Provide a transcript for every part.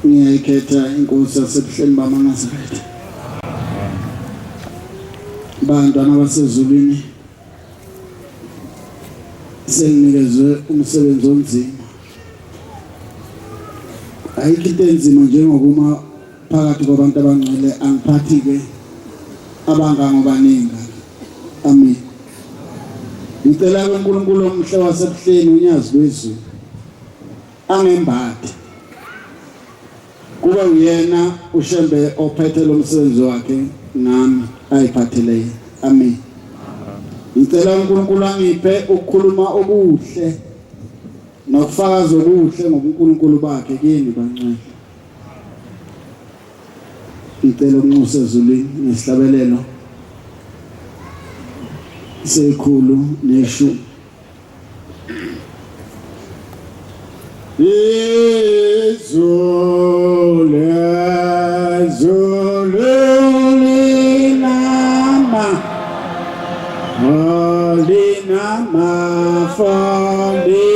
ngiyayikhetha inkosi yasebuhleni bamaNazaretha. Bantwana basezulwini senginikezwe umsebenzi onzima. Ayikho into enzima njengokuma phakathi kwabantu abangcwele angiphathi-ke abangangobaningi. Amen. Ngicela uNkulunkulu omhle wasebuhleni unyazi wezulu angembathe kuba uyena ushembe ophethe lo msebenzi wakhe nami ayiphathele. Amen. Ngicela uNkulunkulu angiphe ukukhuluma okuhle nokufakaza okuhle ngobuNkulunkulu bakhe kini bangcwele. Ngicela uNxusa ezulwini nesihlabelelo sekhulu neshu. Linama fali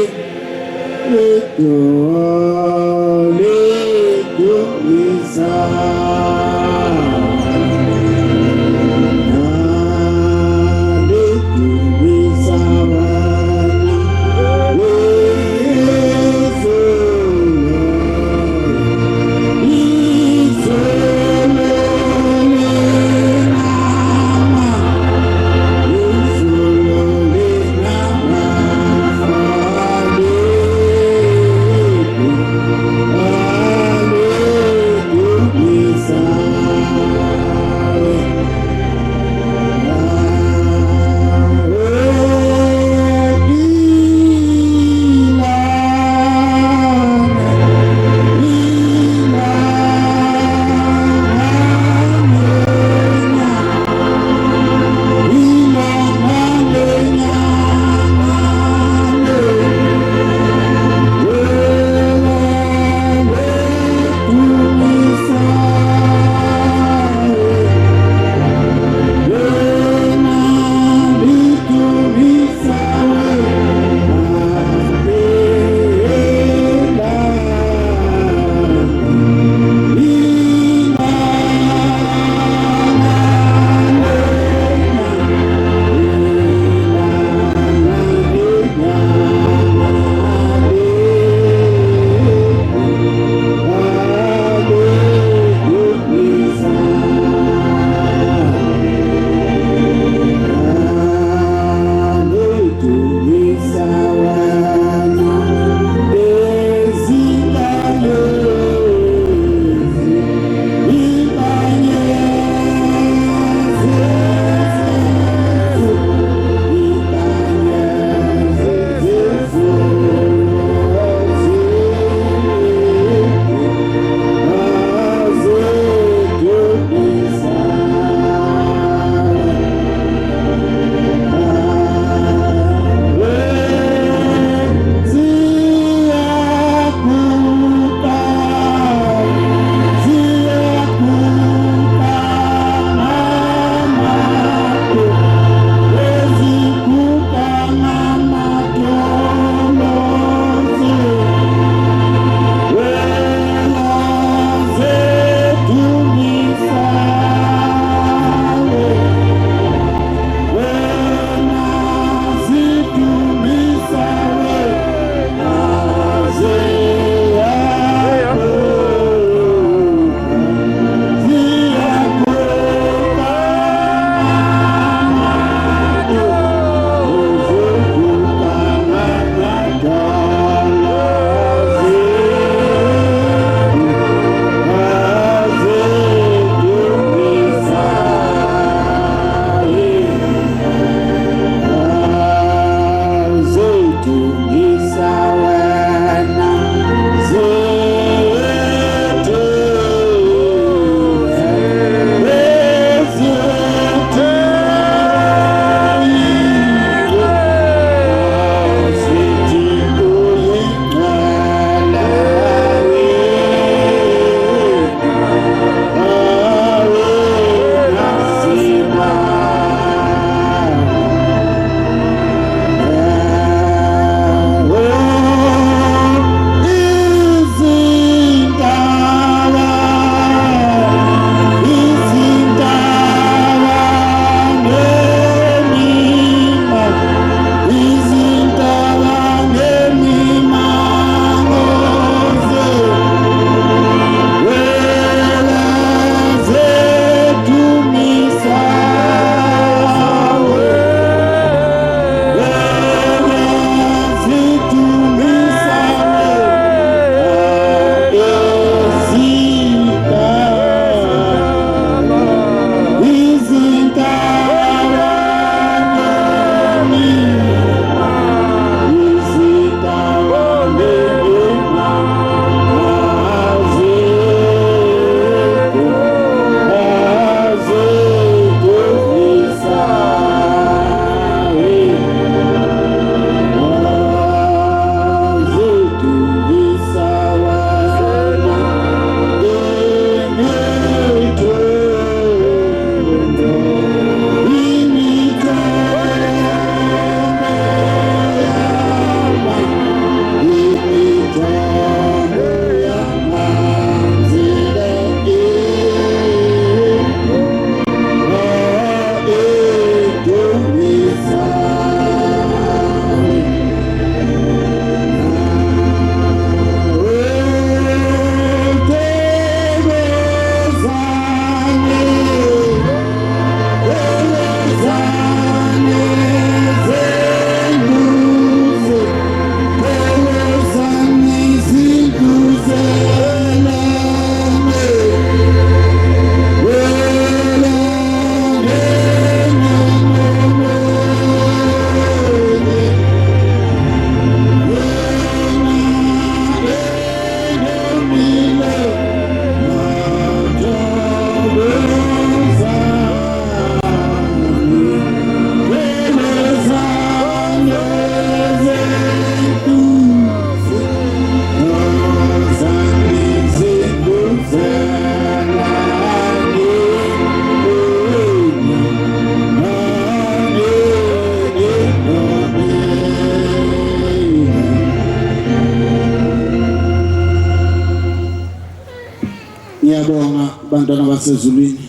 abantwana basezulwini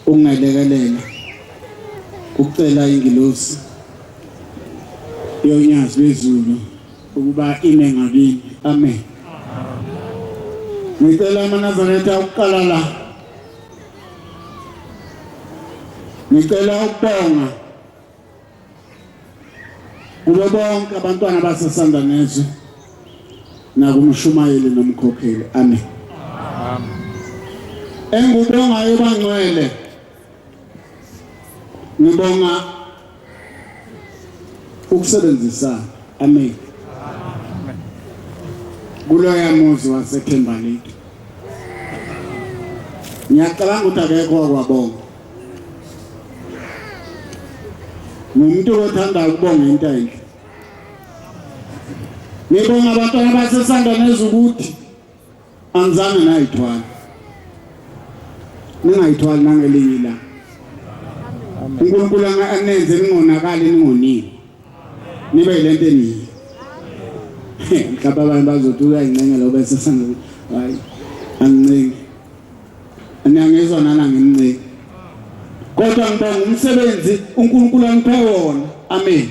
ungelekelela ukucela ingilosi yonyazi lwezulu ukuba ime ngakini. Amen. Ngicela amanazareta ukuqala la. Ngicela ukubonga kubo bonke abantwana basesanda nezwe nakumshumayeli nomkhokheli. Amen. Engubongayo bangcwele ngibonga ukusebenzisana. Amen. Kuloya muzi waseThembalethu ngiyacabanga ukuthi akekho okwabonga. Ngumuntu othanda ukubonga into enhle. Ngibonga abantwana basesanda nezwe ukuthi angizange nayithwala. Ningayithwali nangelinye ilanga. uNkulunkulu angenze ningonakali ningonile. Nibe lento eniyi. Mhlawumbe abantu bazothi uyayincenga lo bese sanga hayi angincengi. Angiyezwa nana ngimncenge. Kodwa ngibonga umsebenzi uNkulunkulu angiphe wona. Amen.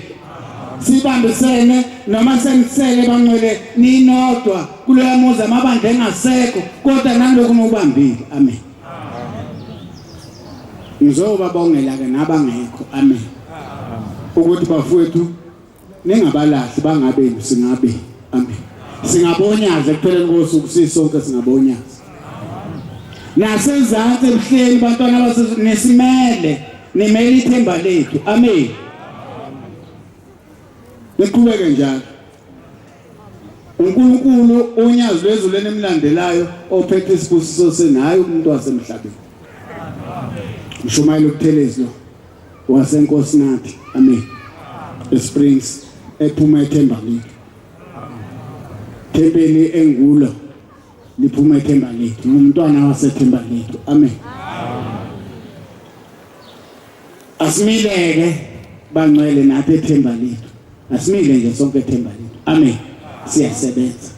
Sibambisene noma senisele bangcwele ninodwa kuloya muzi amabandla engasekho kodwa nalokho nobambile. Amen. Ngizobabongela ke nabangekho. Amen. Ukuthi bafowethu ningabalahli bangabe singabe. Amen. Singabonyaza ekupheleni kosuku sisonke singabonyaza. Nasezantsi ebuhleni bantwana nesimele nimele ithemba lethu. Amen. Niqhubeke njalo. uNkulunkulu unyazi lwezulu enemlandelayo ophethe isibusiso senayo umuntu wasemhlabeni. Mshumayeli uButhelezi lo waseNkosinathi. Amen. Springs ephuma ethemba lethu. Thempeli engulo liphuma ethemba lethu. Umntwana wasethemba lethu. Amen. Asimileke bangcwele nathi ethemba lethu. Asimile nje sonke ethemba lethu. Amen. Siyasebenza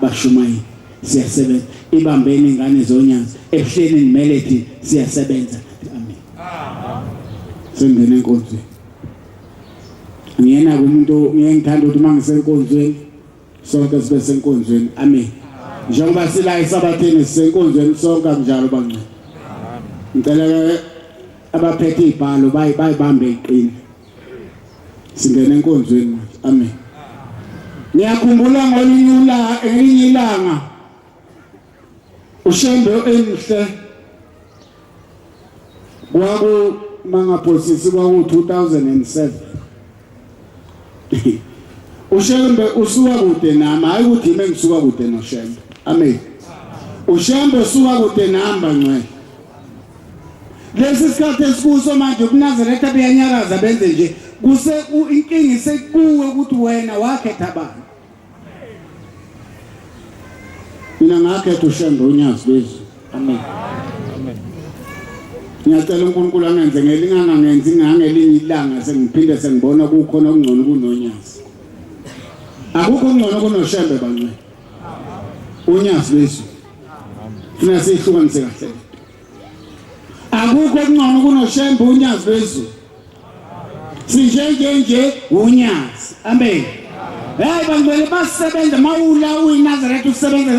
bashumayeli. Siyasebenza ibambeni ingane zonyazi ebuhleni nimelethi siyasebenza. Amen. Sengene enkonzweni. Ngiyena kumuntu ngiyengithanda ukuthi mangisenkonzweni sonke sibe senkonzweni. Amen. Njengoba sila esabatheni sisenkonzweni sonke njalo bangcwele. Ngicela abaphethe ibhalo bayibambe iqini. Singene enkonzweni manje. Amen. Ngiyakhumbula ngelinye ilanga uShembe emhle kwaku mangaphosisi kwaku 2007. uShembe usuka kude nami hayi ukuthi ime ngisuka kude noShembe. Amen. uShembe usuka kude namba ngcwele. Lesi sikhathi esikuso manje kuNazaretha beyanyakaza benze nje kuse inkingi sekuwe ukuthi wena wakhetha abantu. Mina ngakhetha uShembe unyazi lwezulu. Amen. Amen. Ngiyacela uNkulunkulu angenze ngelingana ngenzi ngangelinye ilanga sengiphinde sengibona kukhona okungcono kunonyazi. Akukho okungcono kunoShembe bangcwele. Unyazi lwezulu. Funa sihlukanise kahle. Akukho okungcono kunoShembe unyazi lwezulu. Sinjenje unyazi. Amen. Hey bangcwele basebenza mawula uyiNazaretha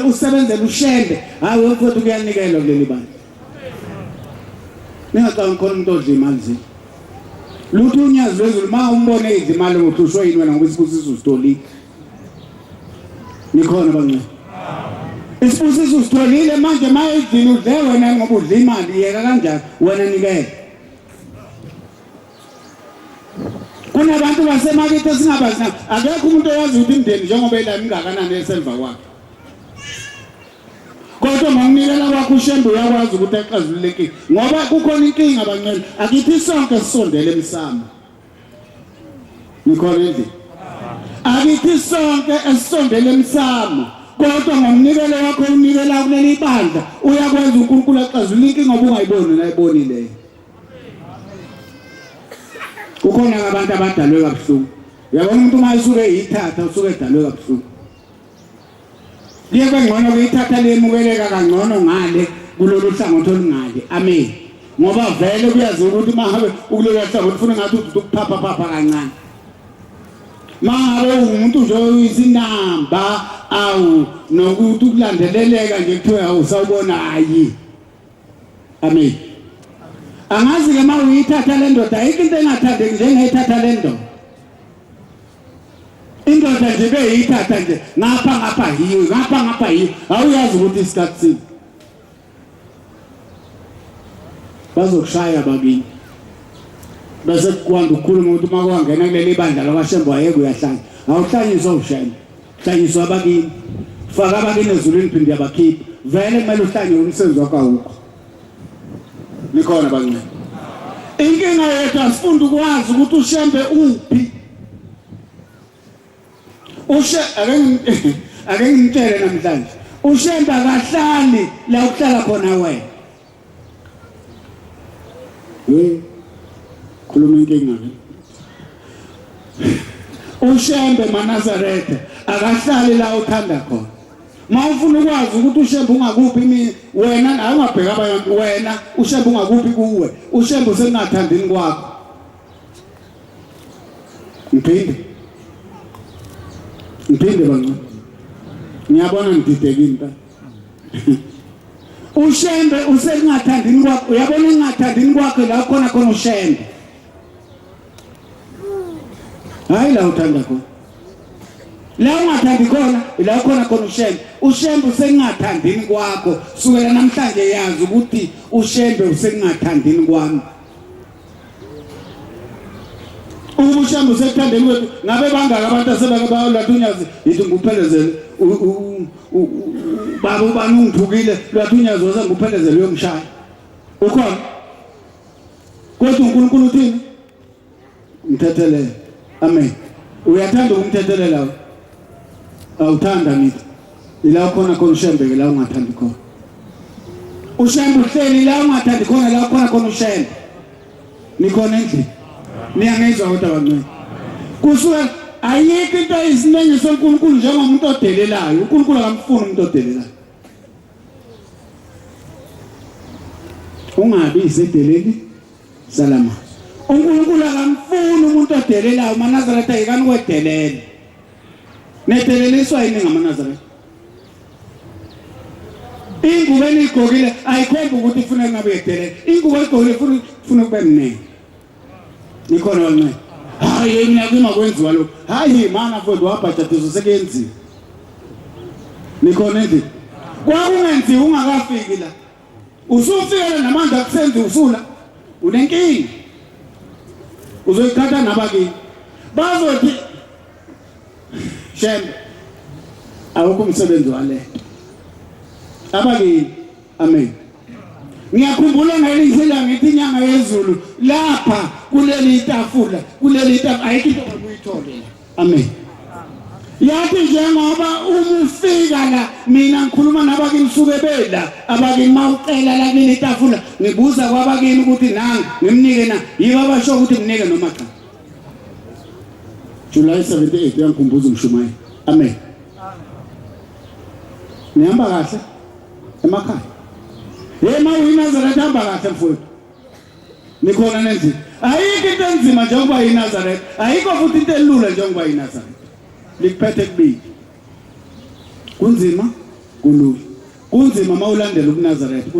usebenzela uShembe. Hayi wemfowethu kuyanikela kuleli bani. Ningacanga khona umuntu odla imali zini. Lutho unyazi lwezulu ma umbone izimali ngohlushwe yini wena ngoba isibusiso usitolile. Nikhona bangcwele. Isibusiso usitolile manje maye idini udle wena ngoba udla imali yeka kanjani wena nikele. Kunabantu basemakithi esingabazi na akekho umuntu oyazi ukuthi imndeni njengoba ela mingakanani esemva kwakhe. Kodwa manginikela kwakho uShembe uyakwazi ukuthi exazulule inkinga ngoba kukhona inkinga abangcwele akithi sonke sisondele emsamo. Nikhona endini. Akithi sonke esisondele emsamo kodwa ngomnikelo wakho unikela kuleli bandla uyakwazi uNkulunkulu exazulule inkinga ngoba ungayiboni nayibonile. Kukhona abantu abadalwe kabuhlungu. Uyabona umuntu mayisuke yithatha usuke edalwe kabuhlungu. Liye kangcono ukuyithatha lemukeleka kangcono ngale kulolu hlangothi olungale. Amen. Ngoba vele kuyazi ukuthi mahabe ukulolu hlangothi ufuna ngathi ukuphapha kancane. Mangabe umuntu nje izinamba awu nokuthi ukulandeleleka nje kuthiwa awusawubona hayi. Amen. Angazi ke uma uyithatha le ndoda ayikho into engathandeki njengeyithatha le ndoda. Indoda nje beyithatha nje ngapha hiyo awuyazi ukuthi isikhathi sini bazokushaya bakini bese kwanda ukukhuluma ukuthi uma kwangena kuleli bandla lakwaShembe wayeke uyahlanya awuhlanyiswa uShembe hlanyiswa bakini faka bakini ezulwini phinde yabakhipha vele kumele uhlanye umsebenzi wakho awukho nikhona bancane inkinga yethu asifunda ukwazi ukuthi uShembe uphi ake ngimtshele namhlanje uShembe akahlali la ukuhlala khona wena khuluma inkinga uShembe maNazaretha akahlali la uthanda khona mawufuna ukwazi ukuthi uShembe ungakuphi wena awungabheka abantu wena uShembe ungakuphi kuwe uShembe usengathandini kwakho Ngipinde bancane. Ngiyabona ngididekile mpa. uShembe usengathandini kwakho uyabona engathandini kwakho la khona uShembe. Hayi la uthanda khona. La ungathandi khona la khona uShembe. uShembe usengathandini kwakho sukela namhlanje yazi ukuthi uShembe usengathandini kwami. uShembe usethandeni wethu ngabe bangaka abantu asebakabalathunyazwe yithi nguphelezele baba ubani ungithukile lathunyazwe nguphelezele uyomshaya ukhona kodwa uNkulunkulu uthini umthethelele amen uyathanda ukumthethelela awuthanda nithi ila khona uShembe ke la ungathandi khona uShembe uhleli la ungathandi khona la khona uShembe nikhona endlini niyangezwa kodwa bancane kusuka ayikho into eziningi soNkulunkulu njengomuntu odelelayo uNkulunkulu akamfuni umuntu odelelayo ungabi isedeleli salama uNkulunkulu akamfuni umuntu odelelayo maNazaretha ayikani kwedelela nedeleliswa yini ngamaNazaretha ingubo enigqokile ayikhomba ukuthi ufuna ngabe yedelela ingubo egqokile ufuna kube mnene nikhona bancane hayi mina kuma kwenziwa lokho hayi mana mfowethu wabhajathiso sekenziwa nikhona endini kwakungenziwa ungakafiki la usufikele namandla akusenzi usula unenkinga uzoyithatha nabakini bazothi Shembe awukho umsebenzi wale abakini amen ngiyakhumbula ngelinhlelo ngithi inyanga yezulu lapha kuleli tafula ayikho into okuyithola amen yathi njengoba umufika la mina ngikhuluma nabakini suke bela abakini mawucela la kuleli tafula ngibuza kwabakini ukuthi nanga ngimnike na yiba abasho ukuthi nginike noma cha July 78 yangikhumbuza umshumayeli amen nihamba kahle emakhaya yema uyiNazaretha hamba kahle mfowethu nikhona nendzi ayikho into enzima njengoba uyiNazaretha ayikho futhi into elula njengoba uyiNazaretha likuphethe kubili kunzima kulula kunzima mawulandela uNazaretha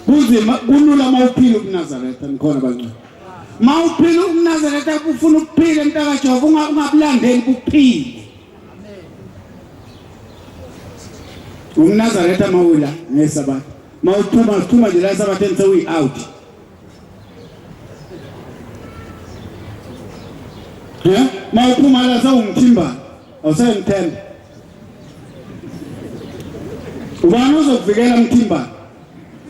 kunzima kulula mawuphila uNazaretha nikhona bancane mawuphila uNazaretha ufuna ukuphila emntaka Jehova ungabulandeli kuphile uNazaretha mawula ngesabatha mawuthuma nje la esabatheni sewi out mawuphuma la sewumthimba awusayimthemba ubani uzokuvikela umthimbana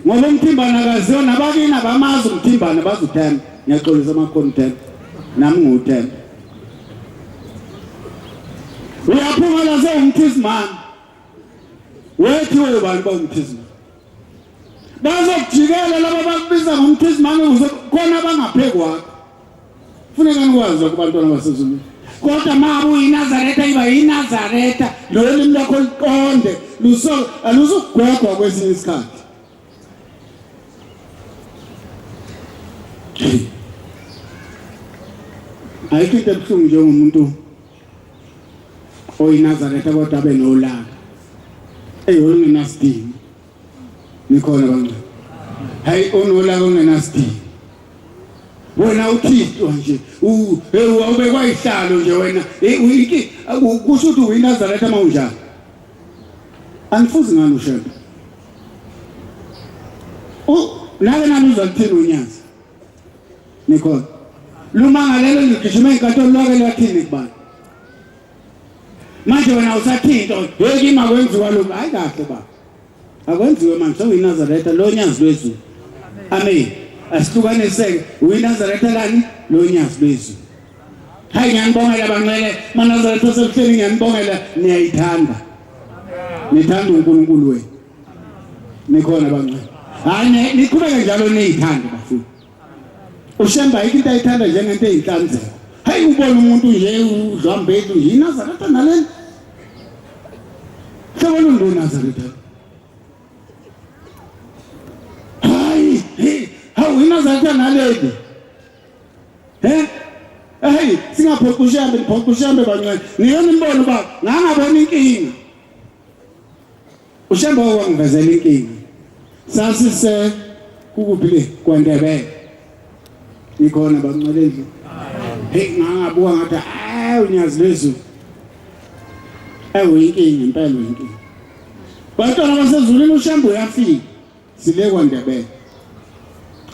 ngoba umthimbana akaziyo nabakini abamazi umthimbana bazuthemba ngiyaxolisa amakhona uthemba nami nguthemba uyaphuma la sewumthizimana wethi wewe bantu bawumthizimana bazokujikela laba bakubiza ngomthizimana khona bangaphekwa funeka nikwazi kubantwana basezulwini kodwa mabu uyiNazaretha iba yiNazaretha lo limi lakho liqonde aluzugwegwa kwesinye isikhathi. Ayikho into ebuhlungu njengomuntu oyinazaretha kodwa abe nolaka. Ongenasidingo. Nikhona bangcwele. Hayi onolaka ongenasidingo. Wena uThixo nje ubekwa ihlalo nje wena kusho ukuthi uyinazaretha mawunjani. Angifuzi ngalo shembe. Nake nami uzakuthini unyazi. Nikhona. Lumangalelo ngigijima inkantolo lwake lathini kubani. Manje wena usathinto yeke makwenziwa lokho hayi kahle ba. Akwenziwe manje uyinazaretha lo nyazi lwezulu. Amen. Asihlukaniseke uyinazaretha lani lo nyazi lwezulu. Hayi ngiyanibongela bangcwele manazaretha sebuhleni ngiyanibongela niyayithanda. Nithanda uNkulunkulu wenu. Nikhona bangcwele. Hayi niqhubeke njalo niyithanda bafuni. Ushemba into ayithanda njengento eyinhlanzeko. Hayi ubona umuntu nje udlambethu yinazaretha nalena. Sebona uNduna Nazaretha. Hawu inazaretha nalena. Hey singaphoqushambe bangcwele. Niyona imbono ba ngangabona inkinga. Ushemba wangivezela inkinga. Sasise kukuphi le kwaNdebele. Ikhona bangcwele endlu. Hey ngangabuka ngathi unyazi lezulu. Uyinkinga impela uyinkinga. Bantwana basezulwini ushembe uyafika. Sile kwaNdebele.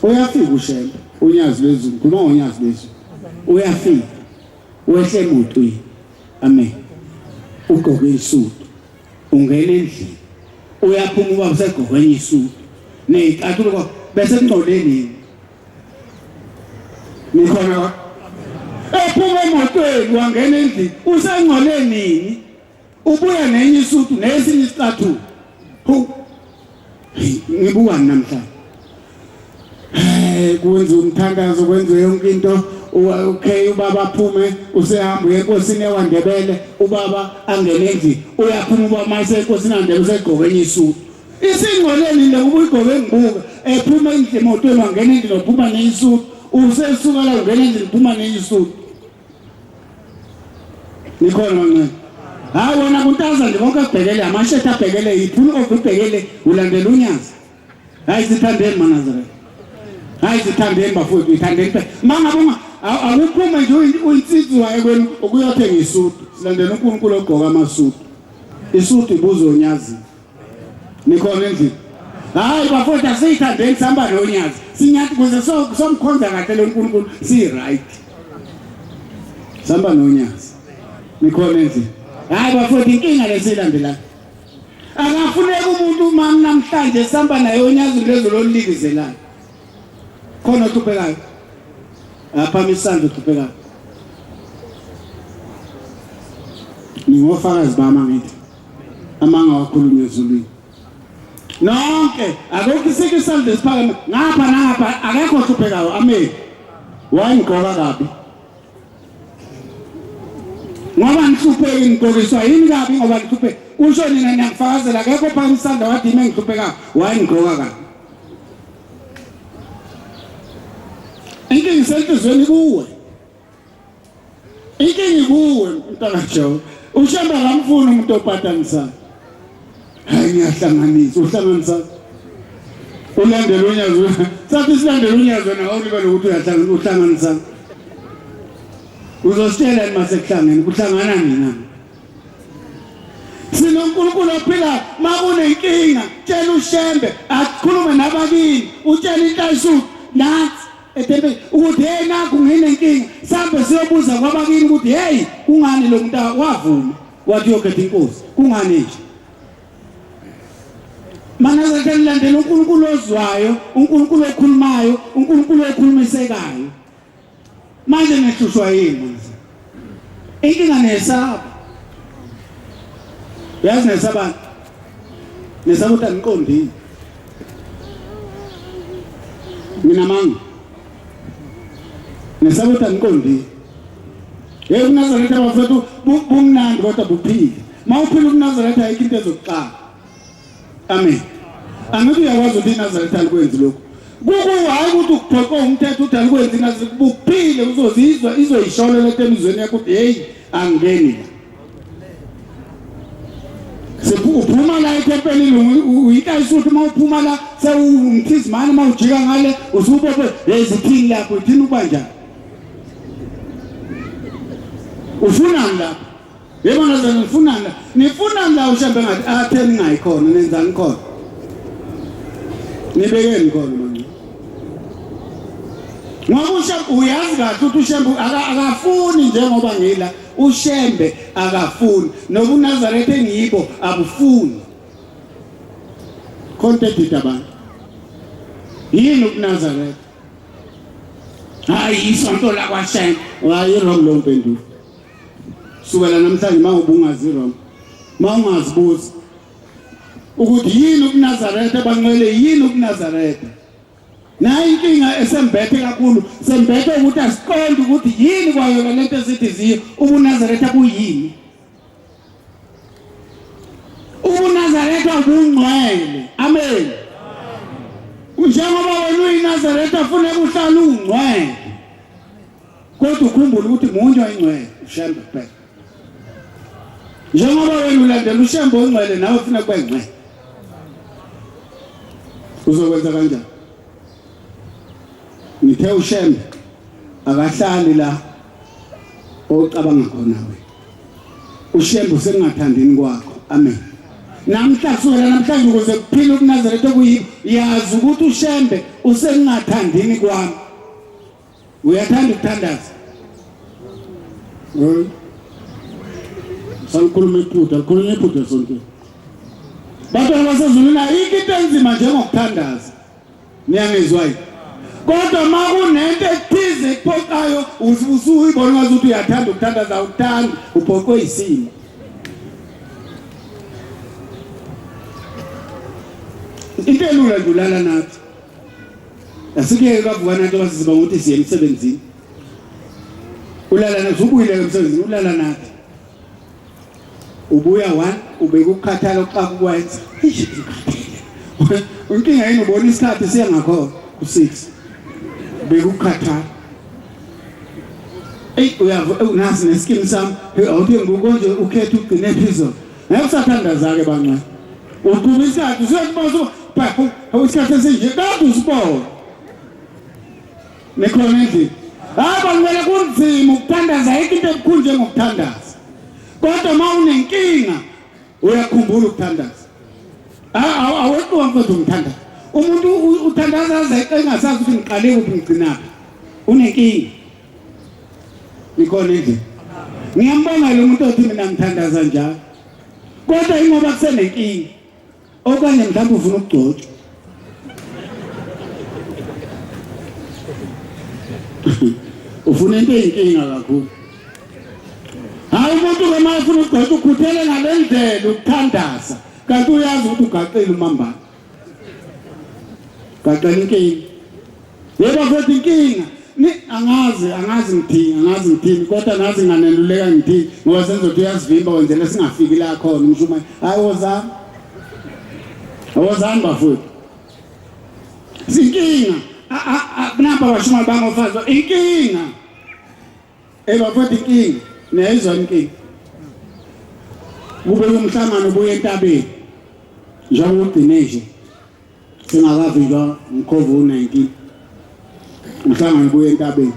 Uyafika ushembe unyazi lezulu. Khuluma ngonyazi lezulu. Uyafika. Wehle emotweni. Amen. Ugqoke isudu. Ungena endlini. Uyaphuma uba usegqokwenye isudu. Neyicathulo bese ngcoleni. Nikhona ephuma emotweni wangena endlini usengcole nini ubuya nenye isudu nesinye isicathulo ngibuka namhlanje kwenza umthandazo kwenza yonke into okay ubaba aphume usehamba uyenkosini ewaNdebele ubaba angene endlini uyaphuma uba mase enkosini yaNdebele usegqokenye isudu isingcoleni le ubuyigqoke ngibuka ephuma endlini emotweni wangena endlini uphuma neyisudu usesuka la ungena endlini uphuma neyisudu. Nikhona manje. Hayi wona kuntaza nje konke kubhekele amashetha abhekele yiphula okubhekele ulandela unyazi. Hayi sithandeni manazaretha. Hayi sithandeni bafowethu ithandeni. Mangabonga akuphuma nje uyinsizwa waye kwenu ukuyothenga isudu. Silandela uNkulunkulu ogqoka amasudu. Isudu ibuzo onyazi. Nikhona endlini. Hayi bafowethu asiyithandeni sihamba nonyazi. Sinyathi kuze somkhonza kahle lo uNkulunkulu si right. Sihamba nonyazi. Nikhona endlini. Hayi bafowethu inkinga lesilandelayo. Akafuneka umuntu mami namhlanje sihamba naye onyazi lezulu olilizelayo. Khona uthupekayo. Apha misando uthupekayo. Ningofakazi bama ngithi. Amanga wakhulunywa ezulwini. Nonke akukho isandla esiphakeme ngapha nangapha akekho ohluphekayo amen. Wayingqoka kabi. Ngoba ngihlupheki ngigqokiswa yini kabi ngoba ngihlupheki. Usho nina ngiyakufakazela akekho phakathi isandla wathi ime ngihlupheka wayingqoka kabi. Inkinga isenhlizweni kuwe. Inkinga kuwe mntana Joe. Ushamba ngamfuna umuntu ophatanisayo. Hayi ngiyahlanganisa uhlanganisa ulandela unyazo sathi silandela unyazo na awulibe lokuthi uhlanganisa uzositshela mase kuhlangene kuhlangana nina sinoNkulunkulu ophila makunenkinga tshela ushembe akukhulume nabakini utshela inhliziyo nathi eThembe ukuthi hey naku nginenkinga sambe siyobuza kwabakini ukuthi hey kungani lo muntu wavuma wathi yokhetha inkosi kungani nje. Manazaretha lilandela uNkulunkulu ozwayo, uNkulunkulu okhulumayo, uNkulunkulu okhulumisekayo. Manje nehlushwa yini manje? Inkinga nesaba. Yazi nesaba. Nesaba uthi angiqondile. Mina manga. Nesaba uthi angiqondile. uNazaretha bafethu bumnandi kodwa buphile. Mawuphila uNazaretha ayikho into ezokuqala. Amen. Angithi uyakwazi ukuthi iNazaretha alikwenzi lokho. Kukuhayi ukuthi ukuphoqa umthetho uthi alikwenzi iNazaretha buphile uzozizwa izoyisholela emizweni yakho ukuthi hey angeni la. Uphuma la ethempelini uyitayisa ukuthi uma uphuma la sewumthizimana uma ujika ngale usubophe ezithini lapho uthini ukuba njani. Ufunani lapho? Yebo ngazana nifunani la. Nifunani la ushambe ngathi atheni ngayikhona nenzani khona. Nibekeni khona manje. Ngoba ushembe uyazi kahle ukuthi ushembe akafuni njengoba ngila ushembe akafuni nobu Nazaretha engiyibo abufuni. Contact abantu. Yini uNazaretha? Hayi isonto la kwaShembe. Hayi wrong lo mpendulo. Sukela namhlanje mawubungazi wrong. Mawungazibuza ukuthi yini uNazaretha banqwele yini uNazaretha. Na inkinga esembethe kakhulu sembethe ukuthi asiqonde ukuthi yini kwayo lento esithi ziyo uNazaretha kuyini. uNazaretha ubungcwele. Amen. Njengoba wena uyiNazaretha ufuna ukuhlala ungcwele. Kodwa ukhumbule ukuthi munye oyingcwele ushembe kuphela. Njengoba wena ulandela ushembe ongcwele nawe ufuna kube ngcwele. Uzokwenza kanjani? Ngithe ushembe akahlali la ocabanga khona we. Ushembe usengathandini kwakho. Amen. Namhlanje namhlanje ukuze kuphile uNazaretha kuyibo yazi ukuthi ushembe usengathandini kwami. Uyathanda ukuthandaza? Sankhulume iphutha sonke. Bantu abasezulwini ayikho into enzima njengokuthandaza. Niyangizwa yini? Kodwa makunento ethize ephoqayo usuyibona ngathi uthi uyathanda ukuthandaza uthanda uphoqwe isimo. Into elula njulala nathi. Asikeke kavuka nathi basiziba ukuthi siye emsebenzini. Ulala nathi ubuyile emsebenzini ulala nathi. Ubuya 1 ubeka ukukhathala oxa kukwenza. Inkinga yini ubona isikhathi siyangakho ku6. Ubeka ukukhathala. Unasi neskini sami awuthi ngokonje ukhetha ugcine episode. Ngeke usathandaza ke bancane. Uqhubisa isikhathi useyibazo pha awusikhathi esinje kade usibona. Nekhona nje. Kumele kunzima ukuthandaza into ebukhulu njengokuthandaza. Kodwa mawunenkinga uyakhumbula ukuthandaza. Awekho mfowethu umthandaza. Umuntu uthandaza engasazi ukuthi ngiqale kuphi ngigcinaphi. Unenkinga. Nikhona nje. Ngiyambonga lo muntu othi mina ngithandaza njalo. Kodwa ingoba kusenenkinga. Okanye mhlawumbe ufuna ukugcotshwa. Ufuna into eyinkinga kakhulu. Hayi umuntu uma ufuna ukugcotshwa ukhuthele ngalendlela ukuthandaza. Kanti uyazi ukuthi ugaqile umambala. Gaqela inkinga. Yebo futhi inkinga. Angazi ngithini kodwa nazi nganeluleka ngithini ngoba senzothi uyasivimba wenzela singafiki la khona umshuma. Hayi wozani bafowethu. Sinkinga. Kunamba bashuma bangofazi inkinga. Bafowethu inkinga. Neyizwa inkinga. Kube umhlangano ubuye entabeni. Njengoba ugcine nje. Singakavikwa uCovid-19. Umhlangano ubuye entabeni.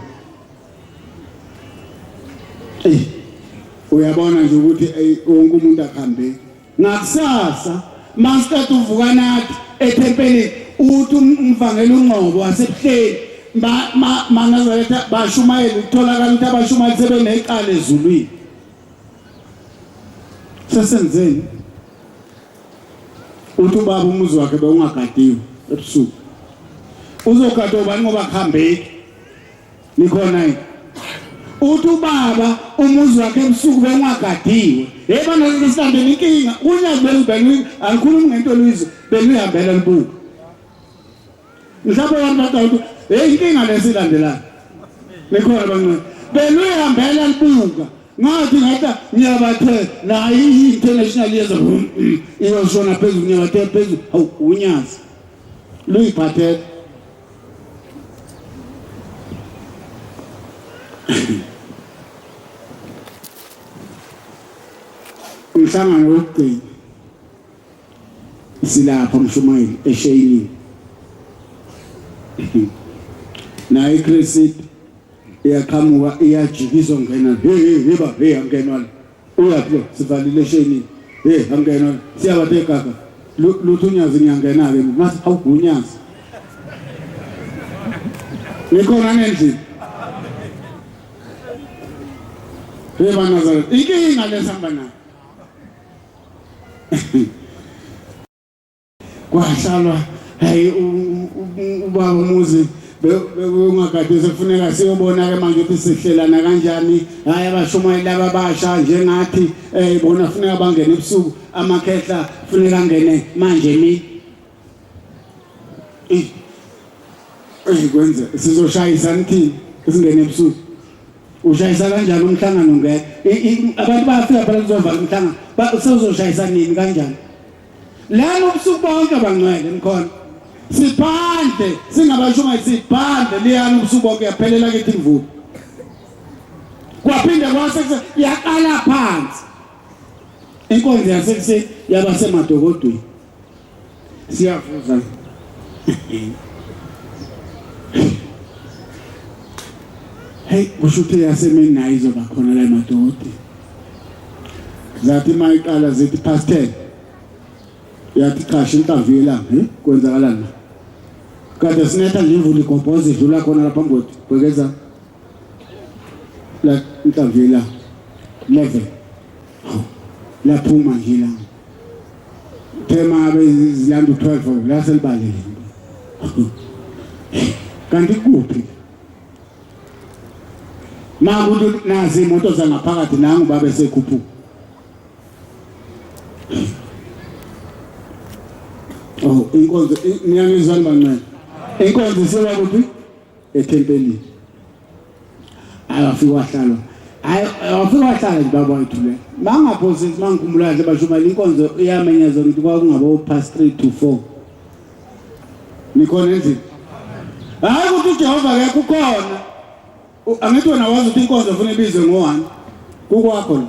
Uyabona nje ukuthi wonke umuntu akhambe. Ngakusasa masicatha uvuka nathi ethempelini uthi umvangela unqobo wasebuhleni Nazaretha bashumayela ukutholakala ukuthi abashumayeli sebenecala ezulwini. Sesenzeni uthi ubaba umuzi wakhe bewungagadiwe ebusuku. Uzogada ubani ngoba kuhambeki. Nikhona yini? Uthi ubaba umuzi wakhe ebusuku bewungagadiwe. Bana ngisandeni inkinga unyazi belu alikhulumi ngento lwizwe belihambela libuka. Mhlawumbe abantu bathi inkinga lesilandelayo. Nikhona bangcwele. Belihambela libuka. ngathi ngata ngiyabathe la international yeza iyosona phezulu ngiyabathe phezulu hawu unyazi luyiphathe umhlangano wokugcina silapha Mshumayeli eShayini na iChrisit iyaqhamuka iyajikiswa ngena hey angenwa uyaphi sivalile eShayini angenwa siyabathe gaga luthunyazi ngiyangena ke mase awugunyazi nikhona nendlini Nazareth inkinga lesihamba nayo kwahlalwa hey ubaba umuzi ungakade sekufuneka siyobona ke manje ukuthi sihlelana kanjani hayi abashumayeli laba basha njengathi bona funeka bangene ebusuku amakhehla funeka angene manje kwenze sizoshayisa nithini singene ebusuku ushayisa kanjani umhlangano ngeke abantu bayafika phela kuzovala umhlangano uzoshayisa nini kanjani lana ubusuku bonke bangcwele nikhona siphandle singabashumayeli siphandle liyana ubusuku bonke yaphelela kithi imvula kwaphinde kwase yaqala phansi inkonzo yasekuseni yaba semadokodweni siyavuza hey kushuthi yasemini nayo izoba khona la emadodeni zathi mayiqala zithi past 10 yathi cha shintamvu yelanga kwenzakalani kade sinetha nje imvula igobhoza idlula khona lapha ngoti bhekeza la intamvu yelanga 11 laphuma nje la tema bezilanda 12 la selibalele kanti kuphi makuthi nazi imoto zangaphakathi nangu babe sekhuphuka inkonzo ngiyangizwa bancane inkonzo seba kuphi ethempelini ayafika wahlala awafika wahlala nje baba wethu le mangaphosi mangikhumbula kahle bashumayeli inkonzo iyamenyaza ukuthi kwakungabo past 3 to 4 nikhona endlini hayi ukuthi uJehova ke kukhona angithi wena wazi ukuthi inkonzo ufuna ibizwe ngo1 kukwakho la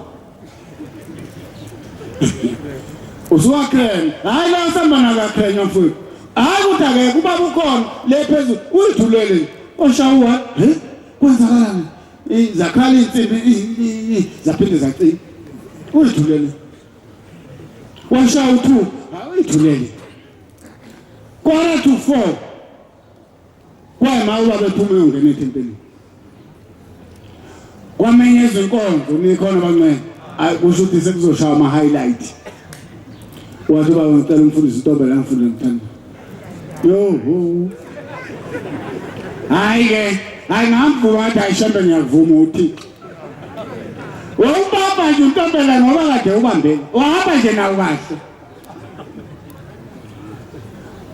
usuwakrena hayi la samba nakakrenya mfowethu hayi ukuthi ake kuba bukhona le phezulu uyithulele oshawuwa kwenzakalani izakhala insimbi zaphinde zacina uyithulele washawu 2 hayi uyithulele kwara to 4 kwama uba bephume ungena ethempelini kwamenyezwe inkonzo nikhona bancane kusho ukuthi sekuzoshaya ama highlight wathi baba ngicela umfundisi intombela ngifundele ngithanda hayi ngamvuka ngathi ayishambe ngiyavuma uthi ubaba nje intombela ngoba kade ubambeni wahamba nje nawo kahle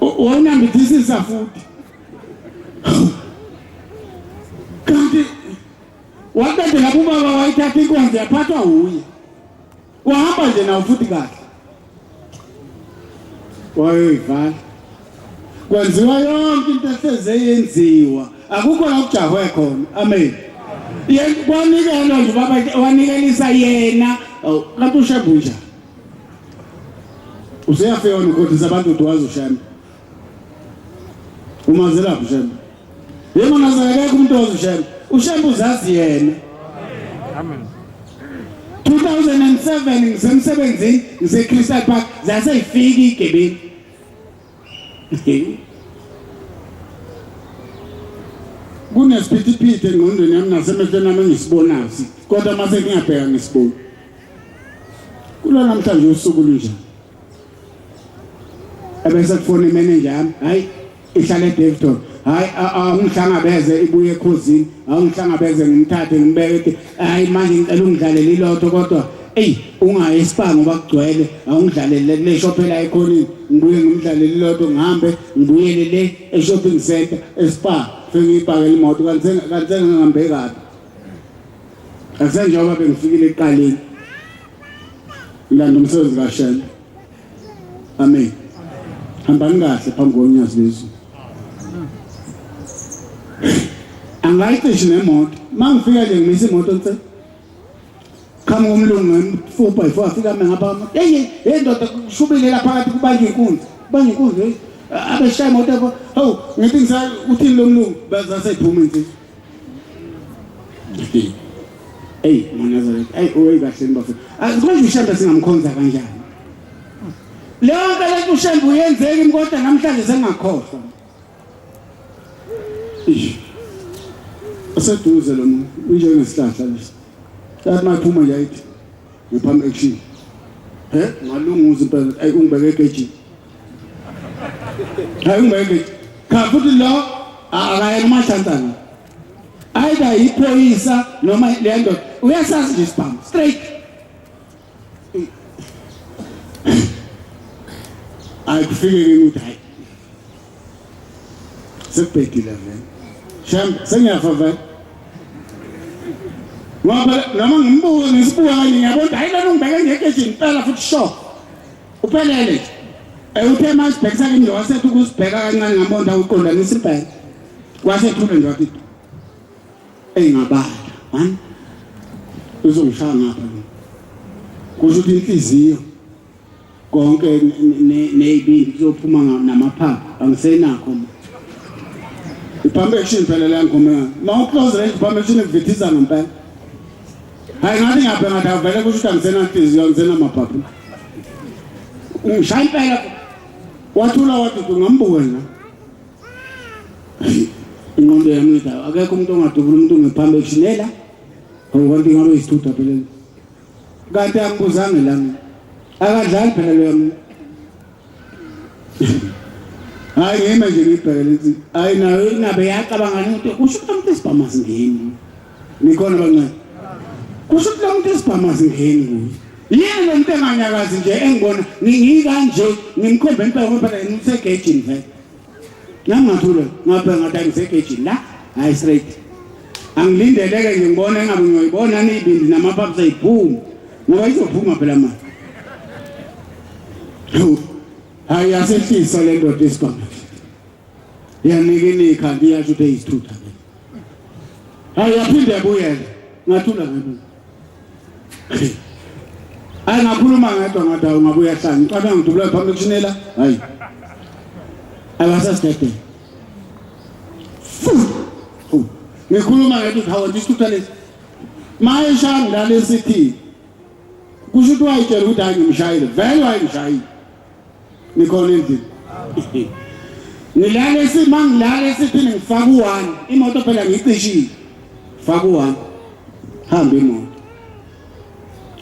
wonambithisisa futhi kanti wakade lapho ubaba wayithatha inkonzo yaphathwa huye wahamba nje nawo futhi kahle wayeyivala kwenziwa yonke into ehleze yenziwa akukho la kujahwe khona amen kwanikelwa nje baba wanikelisa yena kanti ushembu njani useyafika ukhothisa abantu ukuthi wazoshemba umazela kushemba yebo nazaleke umuntu ozoshemba ushemba uzazi yena amen 2007 ngisemsebenzini ngiseCrystal Park zaseyifika igebengu kunesiphithiphithi engqondweni yami nasemehlweni nami engisibonayo kodwa mase ngiyabheka ngisibona kulo namhlanje usuku lunjani ebese kufona imanager yami hayi ihlala eDaveyton hayi angihlangabeze ibuye ekhosini angihlangabeze ngimthathe ngibeke hayi manje ngicela ungidlalele ilotho kodwa ungaye eSpa ngoba kugcwele awungidlalele le shophela ekhonini ngibuye ngimdlalele ilotho ngihambe ngibuyele le e-shopping center eSpa ngiyibhakela imoto kanti ngihambe kabi Akusenjengoba bengifikile eqaleni ngilanda umsebenzi kaShembe. Amen. Hambani kahle phambi konyazi bezulu. Angayicishe nemoto. Mangifika nje ngimisa imoto nse. Khama umlungu 4x4 afika ngapha. Hey ndoda kushubile lapha phakathi kubanje inkunzi. Kubanje inkunzi. Abeshaya imoto lapho. Hawu, ngithi ngisa uthini lo mlungu bazasephuma insizwe. Hey, Nazareth. Hey, uwe kahle ngibafuna. Akukwazi uShembe singamkhonza kanjani. Leyo nto lethi uShembe uyenzeki kodwa namhlanje sengakhohlwa. Aseduze lo muntu unjengesihlahla lesi. Yathi maphuma nje ayithi ngiphambi action. Ngalunguza impela ay ungibeke egejini. Hayi ungibeke egejini. Cha futhi lo akayena uMahlanzana. Ayida iphoyisa noma le ndoda uyasazi nje isibhamu straight. Ayikufike ukuthi hayi. Sekubhekile vele. Shembe sengiyafa vele. Ngoba noma ngimbuke ngisibuka kanje ngiyabona hayi lana ungibeke ngekejini impela futhi sho. Uphelele. Uthe manje bhekisa kimi ndo wasethi ukusibheka kancane ngabona uqondanisa impela. Wasethule nje wathi ngabala, man. Uzongishaya ngapha. Kusho ukuthi inhliziyo konke nezibindi kuzophuma namaphaphu angisenakho. Iphambe action phela la ngoma. Ma close range phambe action evithiza ngempela. Hayi ngathi ngapha ngathi avele kusho ukuthi angisena inhliziyo angisena amaphaphu. Ungishaya impela. Wathula wathi ngambuka na. Ingqondo yami ithi akekho umuntu ongadubula umuntu ngephambi action ngoba ngabe isithutha phela. Kanti angibuzange lami. Akadlali phela lo yami. Hayi ngime nje ngibhekele ukuthi hayi nawe ingabe yacabanga ukuthi kusho ukuthi umuntu esibhama singeni. Nikhona bancane. Kusho ukuthi umuntu esibhama singeni kuye. Yini lo muntu enganyakazi nje engibona ngikanje ngimkhombe impela ngoba phela ngisegejini vele. Ngangathula ngapha ngathi ngisegejini la hayi straight. Angilindeleke nje ngibona engabe ngiyoyibona nibindi namaphaphu seyiphuma. Ngoba izophuma phela manje. Hayi asehlisa le ndoda esibhama. Yanikini ikhandi yasho ukuthi isithutha. Hayi yaphinde yabuyela. Ngathula ngempela. Hayi ngakhuluma ngedwa ngathi ungabuya hlanga. Ngicabanga ngidubula phambi kushinela. Hayi. Abasasithethe. Ngikhuluma ngedwa hawo isithutha lesi. Maye shanga la lesithi. Kusho ukuthi wayitshela ukuthi hayi ngimshayile. Vele wayimshayile. Nikhona endlini. Ngilale simangilale sithi ngifaka u1 imoto phela ngicishile. Faka u1. Hamba imoto.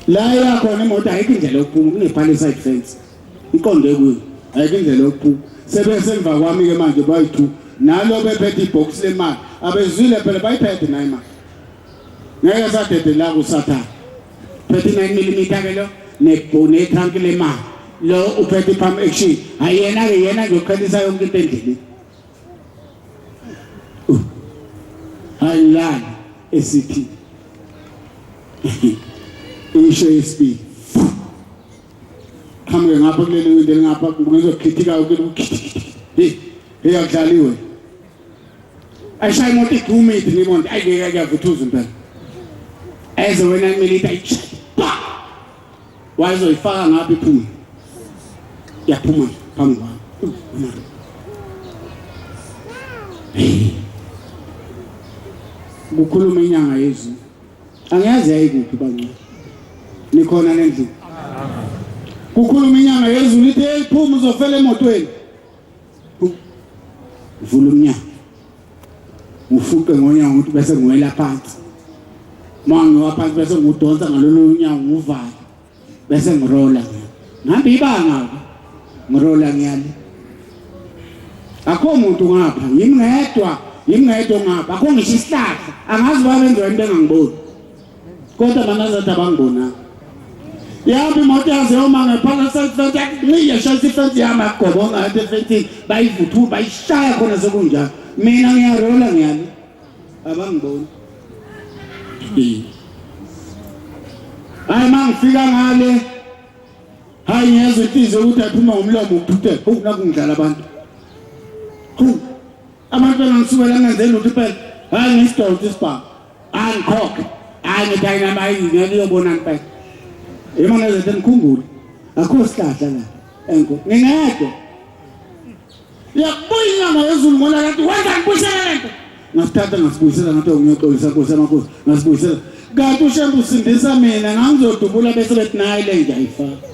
La yakhona imoto ayikho indlela yokuphuma kunebhali side fence. Iqonde kuyo. Ayikho indlela yokuphuma. Sebese emva kwami ke manje bayi2 nalo bephethe ibox lemali. Abezwile phela bayiphethe nayo imali. Ngeke sadede la kuSathana. 39mm ke lo nebone tank lemali. Lo uphethe phambi action. Ayena ke yena nje ukhalisa yonke into endleleni. Hayilani esithi. Isho ispeed. Khamwe ngapha kuleli window ngapha ngizokhitika ukuthi yakudlaliwe. Ayishaya imoto igumi ithi ngibona ayike yakuvuthuza impela. Eze wena ngimilita ayishaya. Wazoyifaka ngapha iphuma. Yaphuma phambi kwami. Kukhuluma inyanga yezulu. Angiyazi ayikuphi bangcwele. Nikhona lendlu. Kukhuluma inyanga yezulu ithi eyiphuma uzofela emotweni. Vula umnyango. Ufuke ngonyanga ukuthi bese ngiwela phansi. Manje waphansi bese ngudonsa ngalolu unyango nguvala. Bese ngirola. Ngihamba ibanga ngirola ngiyali. Akho umuntu ngapha, yimi ngedwa ngapha. Akho ngisho isihlahla. Angazi babenza into engangiboni. Kodwa banazathi abangibona. Yabi imoto yaze yoma ngephala sefence ngiyashaya ifence yami agobo ngathi efence bayivuthu bayishaya khona sekunjalo. Mina ngiyarola ngiyali. Abangiboni. hayi mangifika ngale hayi ngiyezwe inhliziyo ukuthi aphuma ngomlomo ukuthe nakungidlala abantu abantwana ngisukela ngenzeni ukuthi phela hayi ngisidonsa isibhamu angikhokhe angithayi namayini ngiyobona phela emana ezethe ngikhumbule akho sihlahla la enko ngingedwa yakubuya inyama yezulu ngona kanti wenza ngibuyisela lento ngasithatha ngasibuyisela ngathi ngiyoxolisa Nkosi yamakhosi ngasibuyisela kanti uShembe usindisa mina ngangizodubula bese bethi nayi le nje ayifaka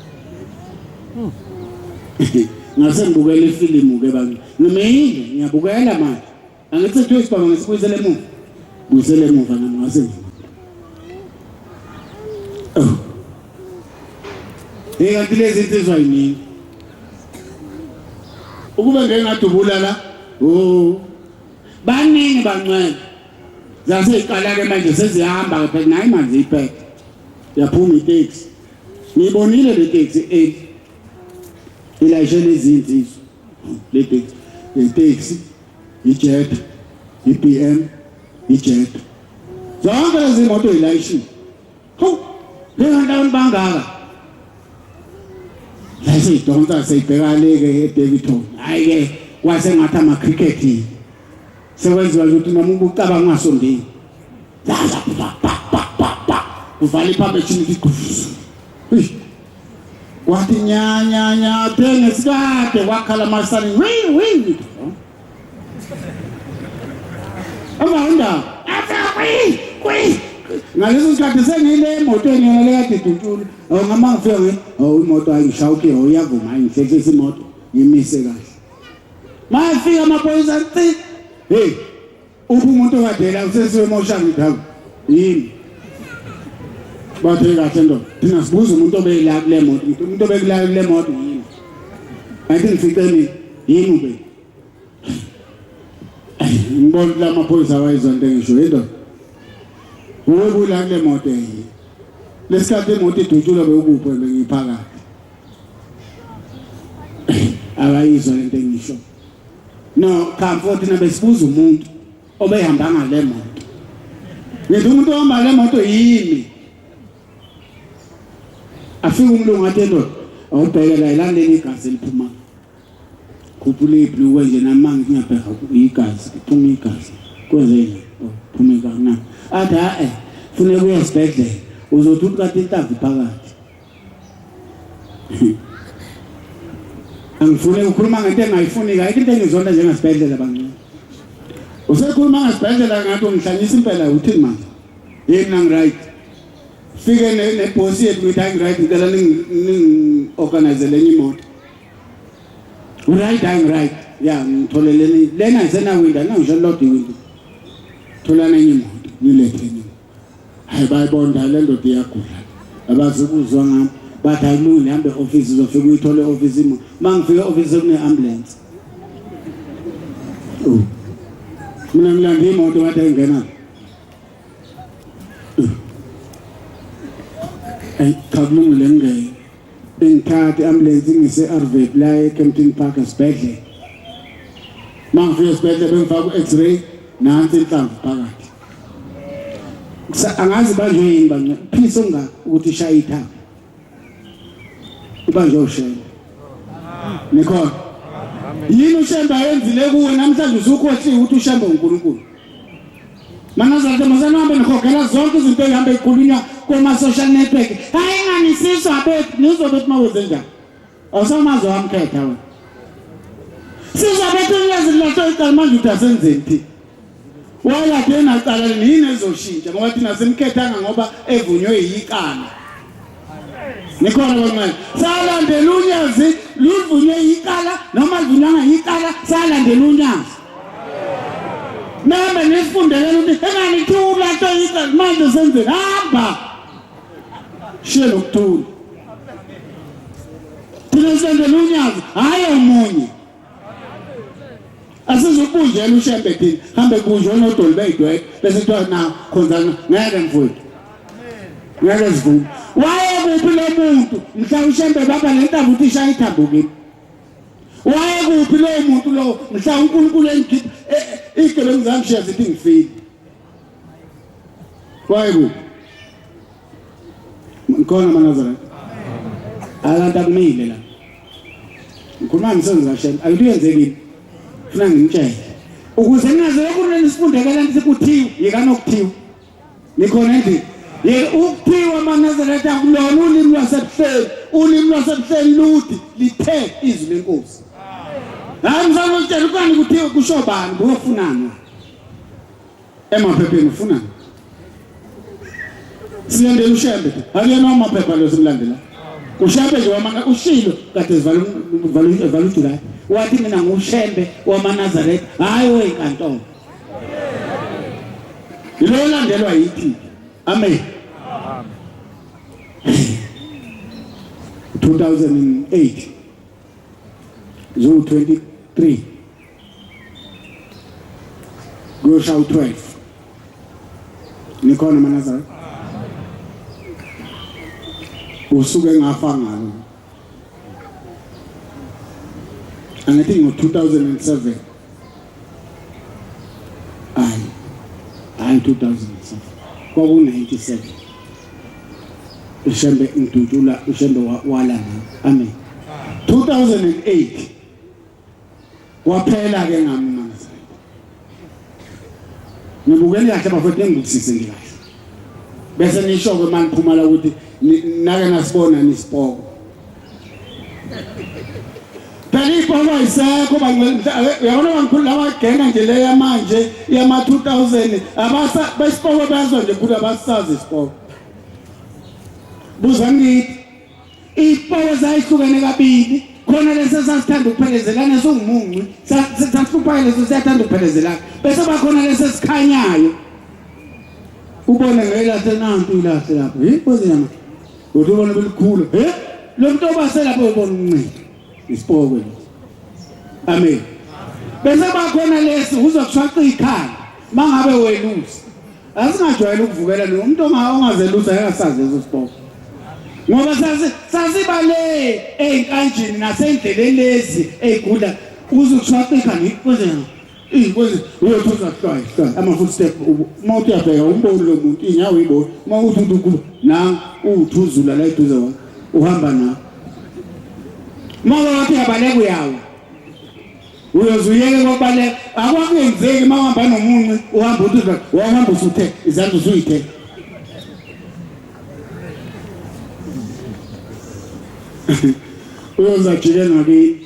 ngase ngibukela ifilimu ke bantu ngimeyile ngiyabukela manje angithi kuthiwa isibhamu ngisibuyisele emuva buyisele emuva nami ngase kanti lezi insizwa yini ukube ngeke ngadubula la baningi bancane zaseyiqala ke manje sezihamba ke phela nayi manje ipheke yaphuma itaxi ngibonile le taxi ilayishe lezinsizwa le taxi ijet iBM ijet zonke lezi moto ilayishile lengandaweni bangaka Sayidonsa sayibhekale ke eDavidton hayi ke kwase ngathi ama cricket sekwenziwa ukuthi noma ukucabanga ungasondeli zaza uvale phambi echini wathi nya thenge sikade wakhala masani wi amanda kwi ngaleso sikhathi sengile emotweni yona lekade iduntshula ngama ngifike imoto ayishawuke uyavuma ayihlehlisa imoto ngimise kahle mafika amaphoyisa nti umuntu okadela usesiwe moshana ngidaba yini bathe kahle ndo thina sibuza umuntu obeyila kule moto umuntu obekula kule moto yini athi ngificeni yini ube ngibona la maphoyisa wayizwa into ngisho yedwa ubula kule moto yini lesikhathi imoto iduntshula bekuphi bengiphakathi abayizwa lento ngisho no comfort na besibuza umuntu obehamba ngale moto ngithi umuntu ohamba ngale moto yini afika umlungu athi ndoda awubhekela ilandeni igazi liphuma khuphule ibhlue nje namanga ngiyabheka igazi liphuma igazi kwenzeni phuma igazi na athi funeka uye esibhedlela uzothi ukade intambo phakathi angifune ukukhuluma ngento engayifuni kahle into engizonda njengasibhedlela bancane usekhuluma ngasibhedlela ngathi ungihlanyisa impela uthini manje yini nang right fike neboss yethu ngithi I'm right ngicela ning organize lenye imoto right I'm right ya ngitholeleni lena isena window nangisho load window thola nenye imoto ngiletheni hayi bayibonda le ndoda iyagula abazukuzwa ngami bathi akulungile hambe office uzofika uyithole office imo mangifika office kune ambulance mina ngilanda imoto bathi ayingena kakulungile ngeke ngithathe ambulance ngise Arvet la eKempton Park esibhedlela mangifika esibhedlela bengifaka x-ray nansi inhlamvu phakathi angazi banjwe yini banye phisa ongaka ukuthi ishaya ithapha ubanje uShembe nikhona yini uShembe ayenzile kuwe namhlanje usukhohliwe ukuthi uShembe uNkulunkulu manazalike mazanahambe nikhokela zonke izinto ezihambe ikhulunywa kuma social network hayi nganisizwa bethu nizobethi mawenze njani awusamazi wamkhetha wena sizwa bethu niyazilahla icala manje uthi asenzeni thina wala thina cala yini ezoshintsha ngoba thina simkhethanga ngoba evunywe yikana nikhona bangani salandela unyazi luvunywe yikala noma livunyanga yikala salandela unyazi nami nifundele ukuthi enganithula into yikala manje senzeni hamba shelo kuthula thina sendela unyazi hayi omunye asizobunjela uShembe thina hambe kunje onodoli beyidwe bese kuthiwa na khonzana ngeke mfowethu ngeke sivume waye kuphi lo muntu mhla uShembe baba lentambo uthi ishaya ithambukile waye kuphi lo muntu lo mhla uNkulunkulu engikhipha igebengu zami shiya zithi ngifile waye kuphi Ngikhona amaNazaretha. Abantu akumile la. Ngikhuluma ngisonza shembe. Akuyenzeki. Funa ngimtshele. Ukuze ningaze kuneni sifundekela nti sikuthiwa yikanokuthiwa. Nikhona endini. Ukuthiwa amaNazaretha kulona ulimi lwasebuhleni. Ulimi lwasebuhleni luthi lithe izwi lenkosi. Hayi msakutshela ukani kuthiwa kusho bani buyofunana. Emaphepheni ufunana. Silandela ushembe. Akuyena amaphepha lo simlandela. Ushembe nje wamanga ushilo kade sivala uJulayi. Wathi mina ngushembe wamaNazaretha. Hayi wenkantolo. Lo landelwa yithi. Amen. 2008 June 23 Gosha 12 Nikhona amaNazaretha. Usuke ngafa ngalo. And I think in 2007 I 2007 kwaku 97 ushembe intutula ushembe wala. Amen. 2008 waphela ke ngamaNazaretha. Ngibukela kahle bafethu engibusise nje kahle. Bese nisho ke maniphumala ukuthi nake nasibona nisipoko. Phela isekho uyabona bangikhulu abagena nje leya manje yama 2000 abasa besipoko bezwe nje kuthi abasazi isipoko. Buza ngithi ipoko zayihlukene kabili khona lesi sasithanda ukuphelezelana songumuncu sahlupha leso siyathanda ukuphelezelana bese bakhona lesi sikhanyayo ubone ngelahle nantu ilahle lapho yipoze yama uthi ubone belikhulu lo muntu obase lapho ubona unqindi isipoko. Amen. Bese bakhona lesi uzokushwaqa ikhaya mangabe welusi asingajwayele ukuvukela lo muntu ongazelusa ayasazi leso sipoko ngoba sasibale enkanjini nasendleleni lezi egula uzokushwaqa ikhaya ikwenze uyothoza hlwayi ama footstep mawuthi uyabheka umboni lo muntu inyawo ibona mawuthi ukuba na uthuzula la eduze wakhe uhamba na mawathi abaleke uyawo uyozuyeke kobaleka akwakenzeki mawuhamba nomunye uhamba uthi wahamba usuthe izandla usuyithe uyozajike ngabe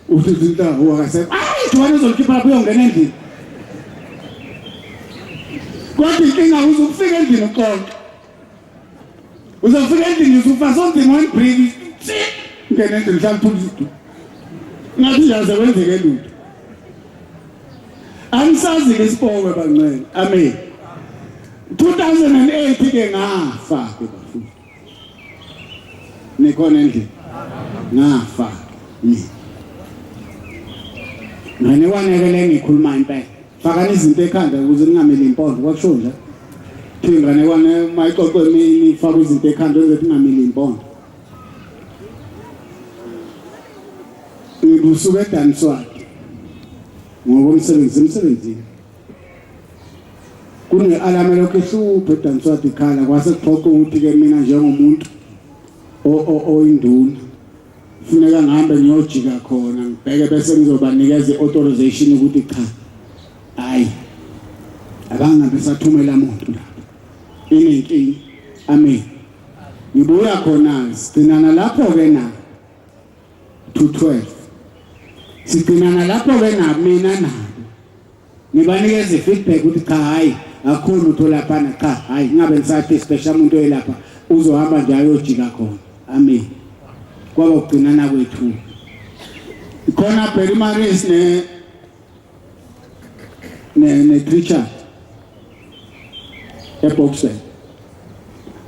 uthi zinta wakase jwana uzolikhipha lapho uyongena endlini kodwa inkinga uzofika endlini uqonqa uzofika endlini usufa something one breathe ngene endlini mhlawumbe phuzulu ngathi yaze wenzeke lutho angisazi lesipoko bancane. Amen. 2008 ke ngafa ke bafundi nikhona endlini ngafa ngane wanekele ngikhuluma impela fakani izinto ekhanda ukuze ningameli impondo kwakusho nje thingane wane mayixoxe emini faka izinto ekhanda ukuze ningameli impondo ngibusuke eDanswati ngoba umsebenzi kune alama lokho ehluphe eDanswati khala kwase kuphoqa ukuthi ke mina njengomuntu oyinduna kufuneka ngihambe ngiyojika khona ngibheke bese ngizobanikeza i-authorization ukuthi cha hayi abangabe sathumela umuntu lapha inenkingi. Amen. Ngibuya khona sigcinana lapho ke na 212 sigcinana lapho ke na mina na nibanikeze feedback ukuthi cha hayi akhona utho lapha na cha hayi ngabe ngisathi special umuntu oyelapha uzohamba nje ayojika khona. Amen. Kwaba ukugcinana kwethu ikhona primaries ne Richard eBoxer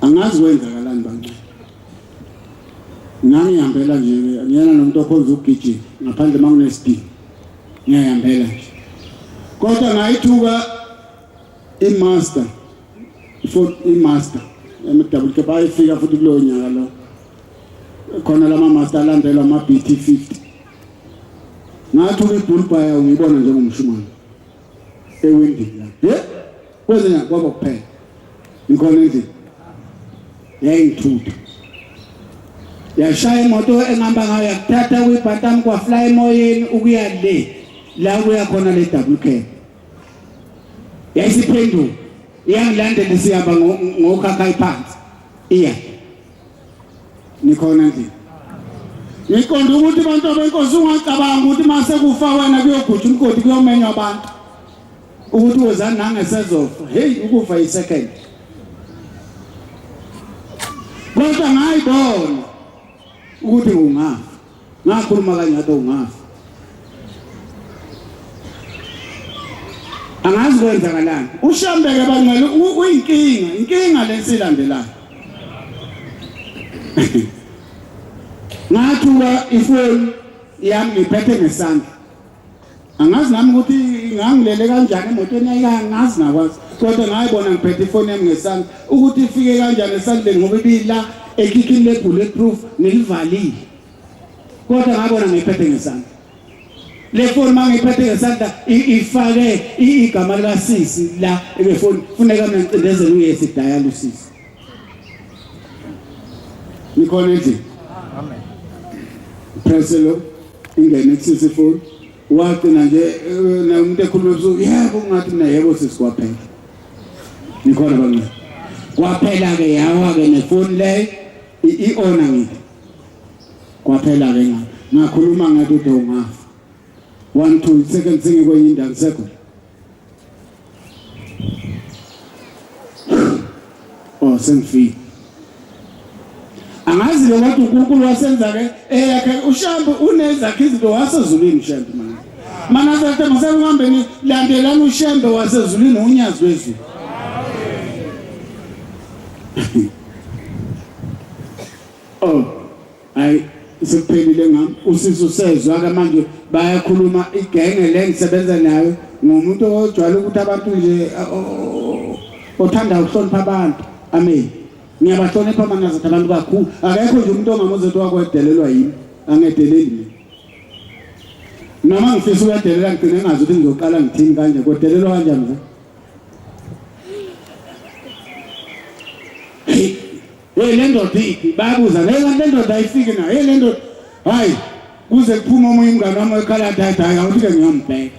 angazi wenzakalani bantu ngangihambela nje ngiyena nomuntu okhonza ukugijima ngaphandle manginesidingo ngiyahambela nje kodwa ngayithuka imaster emDouble bayifika futhi kulo nyaka lo khona lama master alandelwa ama BT 50 ngathuka iBulbaya ngibona njengomshumane ewindini la kwenze kwaba kuphela ngikhona endlini yayingithutha yashaya imoto engihamba ngayo yakuthatha kwiBhatam kwafly emoyeni ukuya la kuya khona le WK yayisiphenduka iyangilandela siyaba ngokhakha iphansi iya nikhona nje ngiqonda ukuthi abantu benkosi ungacabanga ukuthi mase kufa wena kuyoguja umgodi kuyomenywa abantu ukuthi wozani nangesezofa hey ukufa isecond kodwa ngayibona ukuthi ungafa ngakhuluma kanyathi ungafa angazi kwenzakalani uShambeke bangcwele uyinkinga lesilandelayo ngathuka ifoni yami ngiphethe ngesandla angazi nami ukuthi ngangilele kanjani emotweni ayingazi nakwazi kodwa ngayibona ngiphethe ifoni yami ngesandla ukuthi ifike kanjani esandleni ngoba ibila ekhikhini le bulletproof nilivalile kodwa ngabona ngiphethe ngesandla le phone mangiphethe ngesandla ifake igama likaSisi la ebefoni funeka mina ngicindezele uyesi dialysis nikhona nje amen preselo ingene kusisi phone waqina nje umuntu ekhuluma ubusuku yebo ngathi mina yebo sisikwaphela nikhona bangani kwaphela ke yawa ke nefoni le iona ngithi kwaphela ke ngakhuluma ngathi ude ungafa 1 2 seconds ngikwenye indawo sekho sengifika angazi lo wathi uNkulunkulu wasenza ke eyakhe uShambe unezakhe izinto wasezulwini Shambe mana zathi masehambe ni landelana uShambe wasezulwini unyazi wezulu ay isiphelile ngami uSisi sezwa ke manje bayakhuluma igenge le ngisebenza nayo ngumuntu ojwayele ukuthi abantu nje othanda ukuhlonipha abantu amen ngiyabahlonipha manje abantu kakhulu akekho nje umuntu ongamuze ukuthi wakwedelelwa yimi angedeleli noma ngifisa ukuyadelela ngicine ngazi ukuthi ngizoqala ngithini kanje kodelelwa kanjani nje le ndoda ithi bayabuza le ndoda ayifike nayo le ndoda hayi kuze kuphuma omunye umngane wami ekhalada hayi awuthi ke ngiyambheka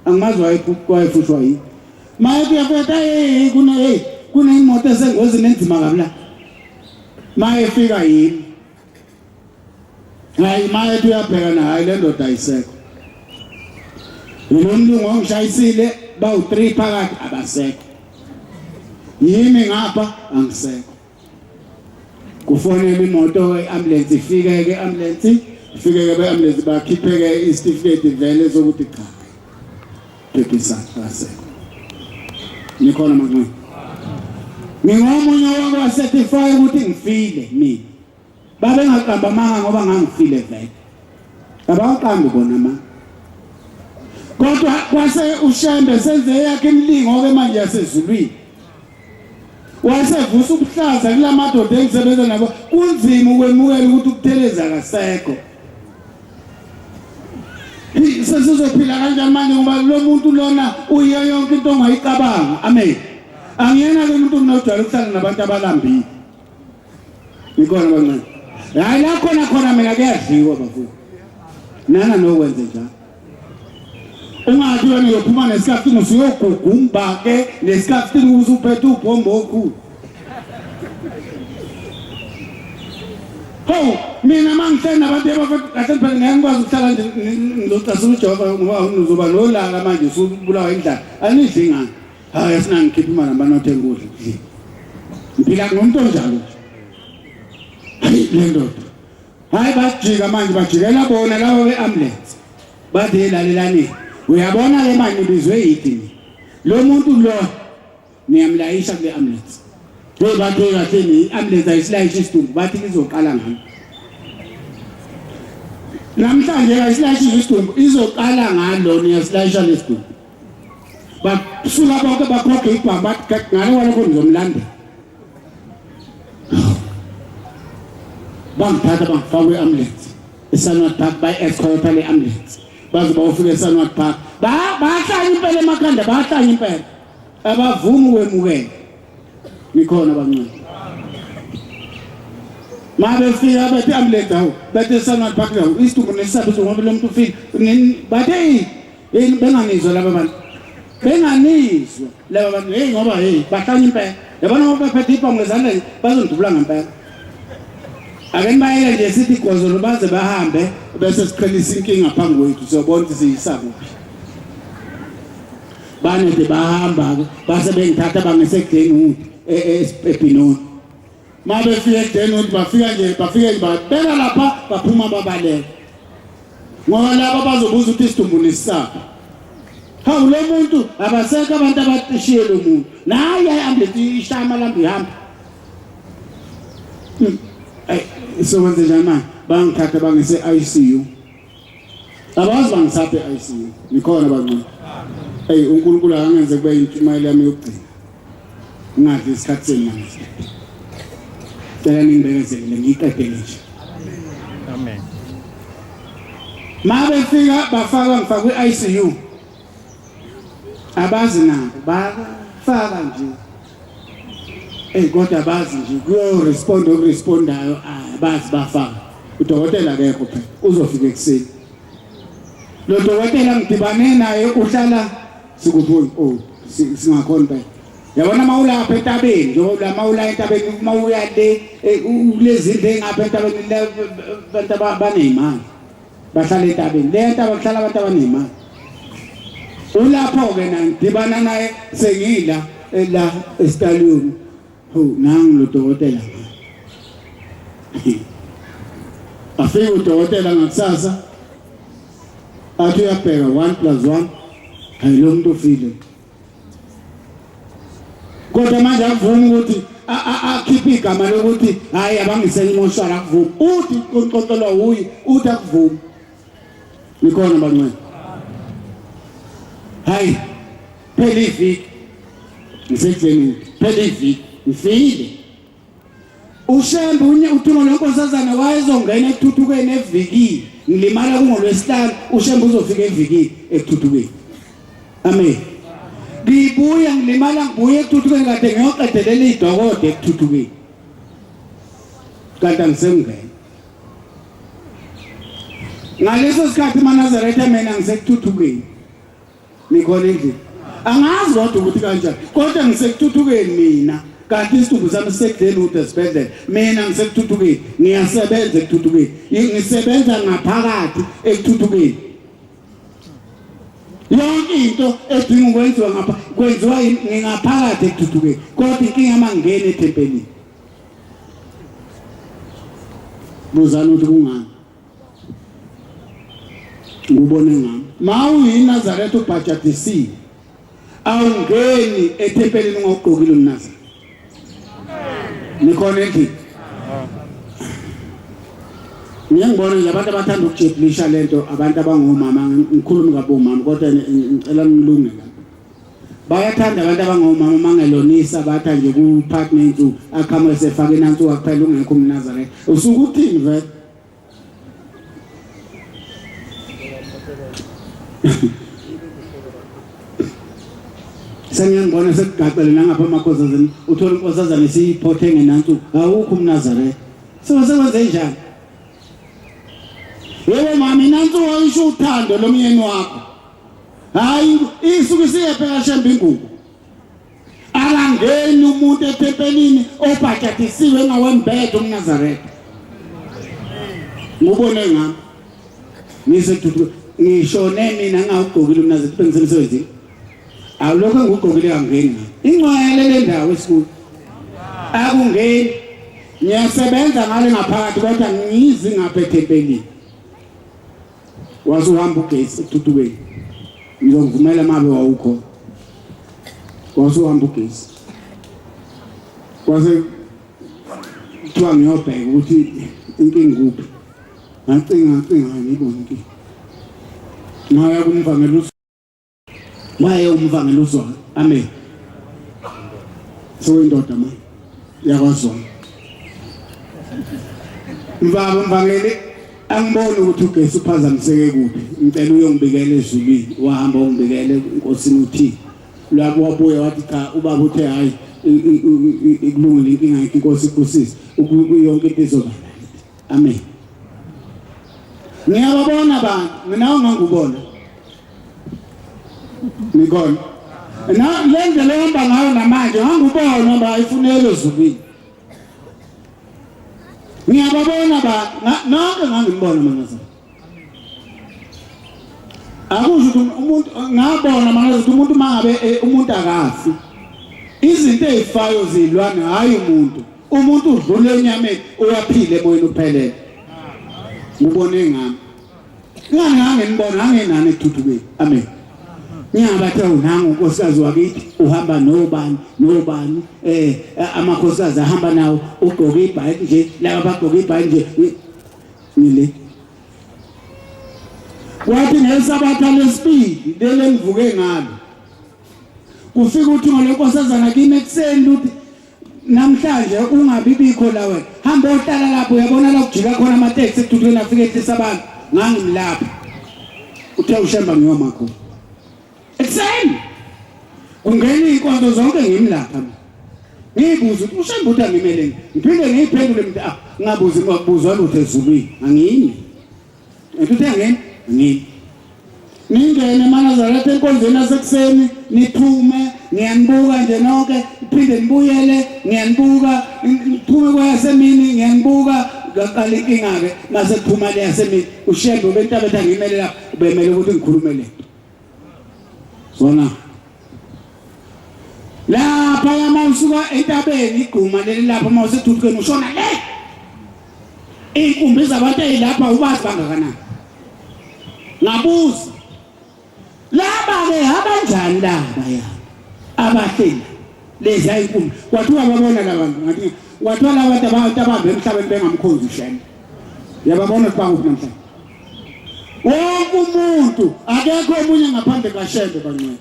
angimazi wayefushwa yini maye yafeta kuna imoto esengozini enzima kabla maye fika yini hayi maye uyabheka na hayi le ndoda ayisekho lo mlungu ongishayisile bawu3 phakathi abasekho yimi ngapha angisekho kufonela imoto iambulance ifike ke ambulance beambulance bakhipheke isitifiketi vele sokuthi cha phephisa asekho nikhona manje ngingomunye wakwacertify ukuthi ngifile mina babe ngaqamba amanga ngoba ngangifile vele abaqambi bona ma kodwa kwase uShambe senze yakhe imlingo ke manje yasezulwini wasevusa ubuhlaza kulamadoda engisebenza nabo kunzima ukwemukela ukuthi ukutheleza kasekho sesizophila kanjani manje ngoba lo muntu lona uyiyo yonke into ongayicabanga amen angiyena ke umuntu unojwayele ukuhlala nabantu abalambile nikhona bancane hayi la khona mina kuyadliwa bafowethu nana nokwenze njalo ungathi wena uyophuma nesikhathi usuyoguga ke nesikhathi uzuphethe ubhombo okhulu mina mangihlala nabantu abafethu phela ngiyakwazi ukuhlala nje ngizocasula uJehova ngoba uzoba nolanga manje usubulawa indlala anidli ngani hayi asinangikhipha imali nabanothe ngudla ngiphila ngomuntu onjalo hayi le ndoda hayi bajika manje bajikela bona labo beambulance bathi lalelani uyabona le manje bizwe yithi lo muntu lo niyamlayisha kule ambulance bathi kahle ni ambulance ayisilayisha isidumbu bathi izoqala ngani namhlanje ayisilayisha isidumbu izoqala ngalo niyasilayisha lesidumbu basuka bonke bakhokhe ibhamba ngale walokho ngizomlanda bangithatha bangifaka kwi-ambulance eSanwa Park by-escort le ambulance baze bawufika eSanwa Park bahlanya impela emakhanda bahlanya impela abavuma ukwemukela nikhona bancane Mabe fika bethi ambulance awu bethi sanwa park la isitubu nesabo ngoba lo muntu ufika bathe yini benganizwa laba bantu benganizwa laba bantu ngoba bahlanya impela yabona ngoba baphethe ipha ngezandla bazondubula ngempela ake nibayele nje sithi igozolo baze bahambe bese siqhelisa inkinga phambi kwethu siyobona ukuthi siyisakuphi banede bahamba base bengithatha bangesekudeni ePinoni mabe fika ekudeni bafika nje babeka lapha baphuma babaleka ngoba laba bazobuza ukuthi isidumbu nisaphi hawu lo muntu abasekho abantu abatishiye lo muntu naye ambulance ishama lambi ihamba isebenze njani bangithatha bangise ICU abazi bangisaphe ICU nikhona bangcono uNkulunkulu angenze kube intshumayelo yami yokugcina ngadli isikhathi semanje cela ningibekezele ngiqedele nje amen mabe fika bafaka ngifakwe ICU abazi nabo bafaka nje kodwa bazi nje kuyo respondayo bazi bafaka udokotela akekho phela uzofika ekseni lo dokotela ngidibane naye uhlala sikuboni singakhona phela yabona mawulapha entabeni njengoba mawula entabeni mawuya le kulezindle engapha entabeni abantu abanezimali bahlala entabeni le ntaba kuhlala abantu abanezimali ulapho ke ngidibana naye sengila la estaliyoni nangu lo dokotela afike udokotela ngakusasa athi uyabheka 1+1 ayilo muntu ufile kodwa manje akuvumi ukuthi akhiphe igama lokuthi hayi abangisele imoshwara akuvumi uthi uqoqolwa uyi uthi akuvumi nikhona bancane hayi phela iviki ngisekudleni phela iviki ngifile uShembe uthuma lenkosazana wayezongena ekuthuthukeni eviki ngilimala kungolwesihlanu uShembe uzofika eviki ekuthuthukeni amen ngibuya ngilimala ngibuye ekuthuthukeni kade ngiyoqedelela idokode ekuthuthukeni kanti angisengena ngaleso sikhathi eNazaretha mina ngisekuthuthukeni nikhona endlini angazi kodwa ukuthi kanjani kodwa ngisekuthuthukeni mina kanti isidumbu sami sekudeni ukuthi esibhedlela mina ngisekuthuthukeni ngiyasebenza ekuthuthukeni ngisebenza ngaphakathi ekuthuthukeni yonke into edinga ukwenziwa ngapha kwenziwa ngaphakathi ekuthuthukeni kodwa inkinga mangene ethempelini buzana ukuthi kungani ngubone ngami mawuyiNazaretha ubhajatisi awungeni ethempelini ungaqokile umNazaretha nikhona endlini ngiyangibona nje abantu abathanda ukujebulisha lento abantu abangomama ngikhuluma kabomama kodwa ngicela ngilunge la bayathanda abantu abangomama mangelonisa batha nje ku partner nsu akhama esefaka inansi wakuphela ungekho umNazaretha usuku uthini vele sengiyangibona sekugaqele nangapha amakhosazana uthola inkosazana isiyiphothe ngenansi awukho umNazaretha sekwenze njani wewe mama inansi wayisho uthando lomyeni wakho hayi isuke siyepheka Shembe ingubo alangeni umuntu ethempelini obhajatisiwe ngawembethe umNazaretha ngubone ngami ngisethu ngishone mina ngawugqokile umNazaretha bengisemsebenzini awulokho ngugqokile angeni ingcwele le ndawo esikhulu akungeni ngiyasebenza ngale ngaphakathi kodwa ngizi ngapha ethempelini wasuhamba ugesi ekuthuthukeni ngizovumela mabe wawukho wasuhamba ugesi kwase kuthiwa ngiyobheka ukuthi inkinga kuphi ngacinga ngibona inkinga ngaya kumvangelo waye umvangelo uzona amen so indoda manje yakwazona mvangeli angibona ukuthi ugesi uphazamiseke kuphi ngicela uyongibikela ezulwini wahamba ungibikele inkosini uthi lapho wabuya wathi cha ubaba uthe hayi ikulungile inkinga inkosi ikusisi yonke into izobala amen. Ngiyababona abantu mina ngangubona ngikona na lende lehamba ngayo namanje ngangubona ngoba ayifunele ezulwini. Ngiyababona abantu nonke ngangibona manje. Akusho umuntu ngabona manje umuntu mangabe umuntu akafi. Izinto ezifayo zilwane hayi umuntu udlule enyameni uyaphila emoyeni uphelele. Ngibone ngami. Ngibona ngenani ethuthukweni. Amen. Ngiyabathe unangu unkosikazi wakithi uhamba nobani amakhosikazi ahamba nawo ugqoka ibhayiki nje laba bagqoka ibhayiki nje ngile. Wathi ngesabatha lesibili lele ngivuke ngalo. Kufika uthi ngolonkosazana kimi ekseni uthi namhlanje ungabibikho la wena. Hamba ohlala lapho uyabona la kujika khona amateksi ekuthuthweni afike ehlisa abantu. Ngangimlapha. Uthe ushemba ngiyomakho. Ekseni. Ungena inkonzo zonke ngimlapha. Ngibuza ukuthi ushemba uthi angimele ngiphinde ngiyiphendule mthi ngabuza ngakubuzwa lutho ezulwini. Angini. Uthe ngini. Ningene eManazaretha enkonzweni yasekuseni niphume ngiyanibuka nje nonke iphinde nibuyele ngiyanibuka niphume kwayasemini ngiyanibuka ngaqala inkinga ke mase kuphuma le yasemini ushembe bentabetha ngimele lapha bemele ukuthi ngikhulume le zona lapha yamasuka entabeni igquma leli lapha mawusethuthukeni ushona le inkumbi zabantu ezilapha ubazi bangakanani ngabuza laba ke abanjani laba ya abahleli lezi ayinkumbi kwathiwa babona labantu ngathi kwathiwa labantu abambe emhlabeni bengamkhonzi ushembe yababona kuphangu namhlanje wonke umuntu akekho omunye ngaphandle kaShembe kancane.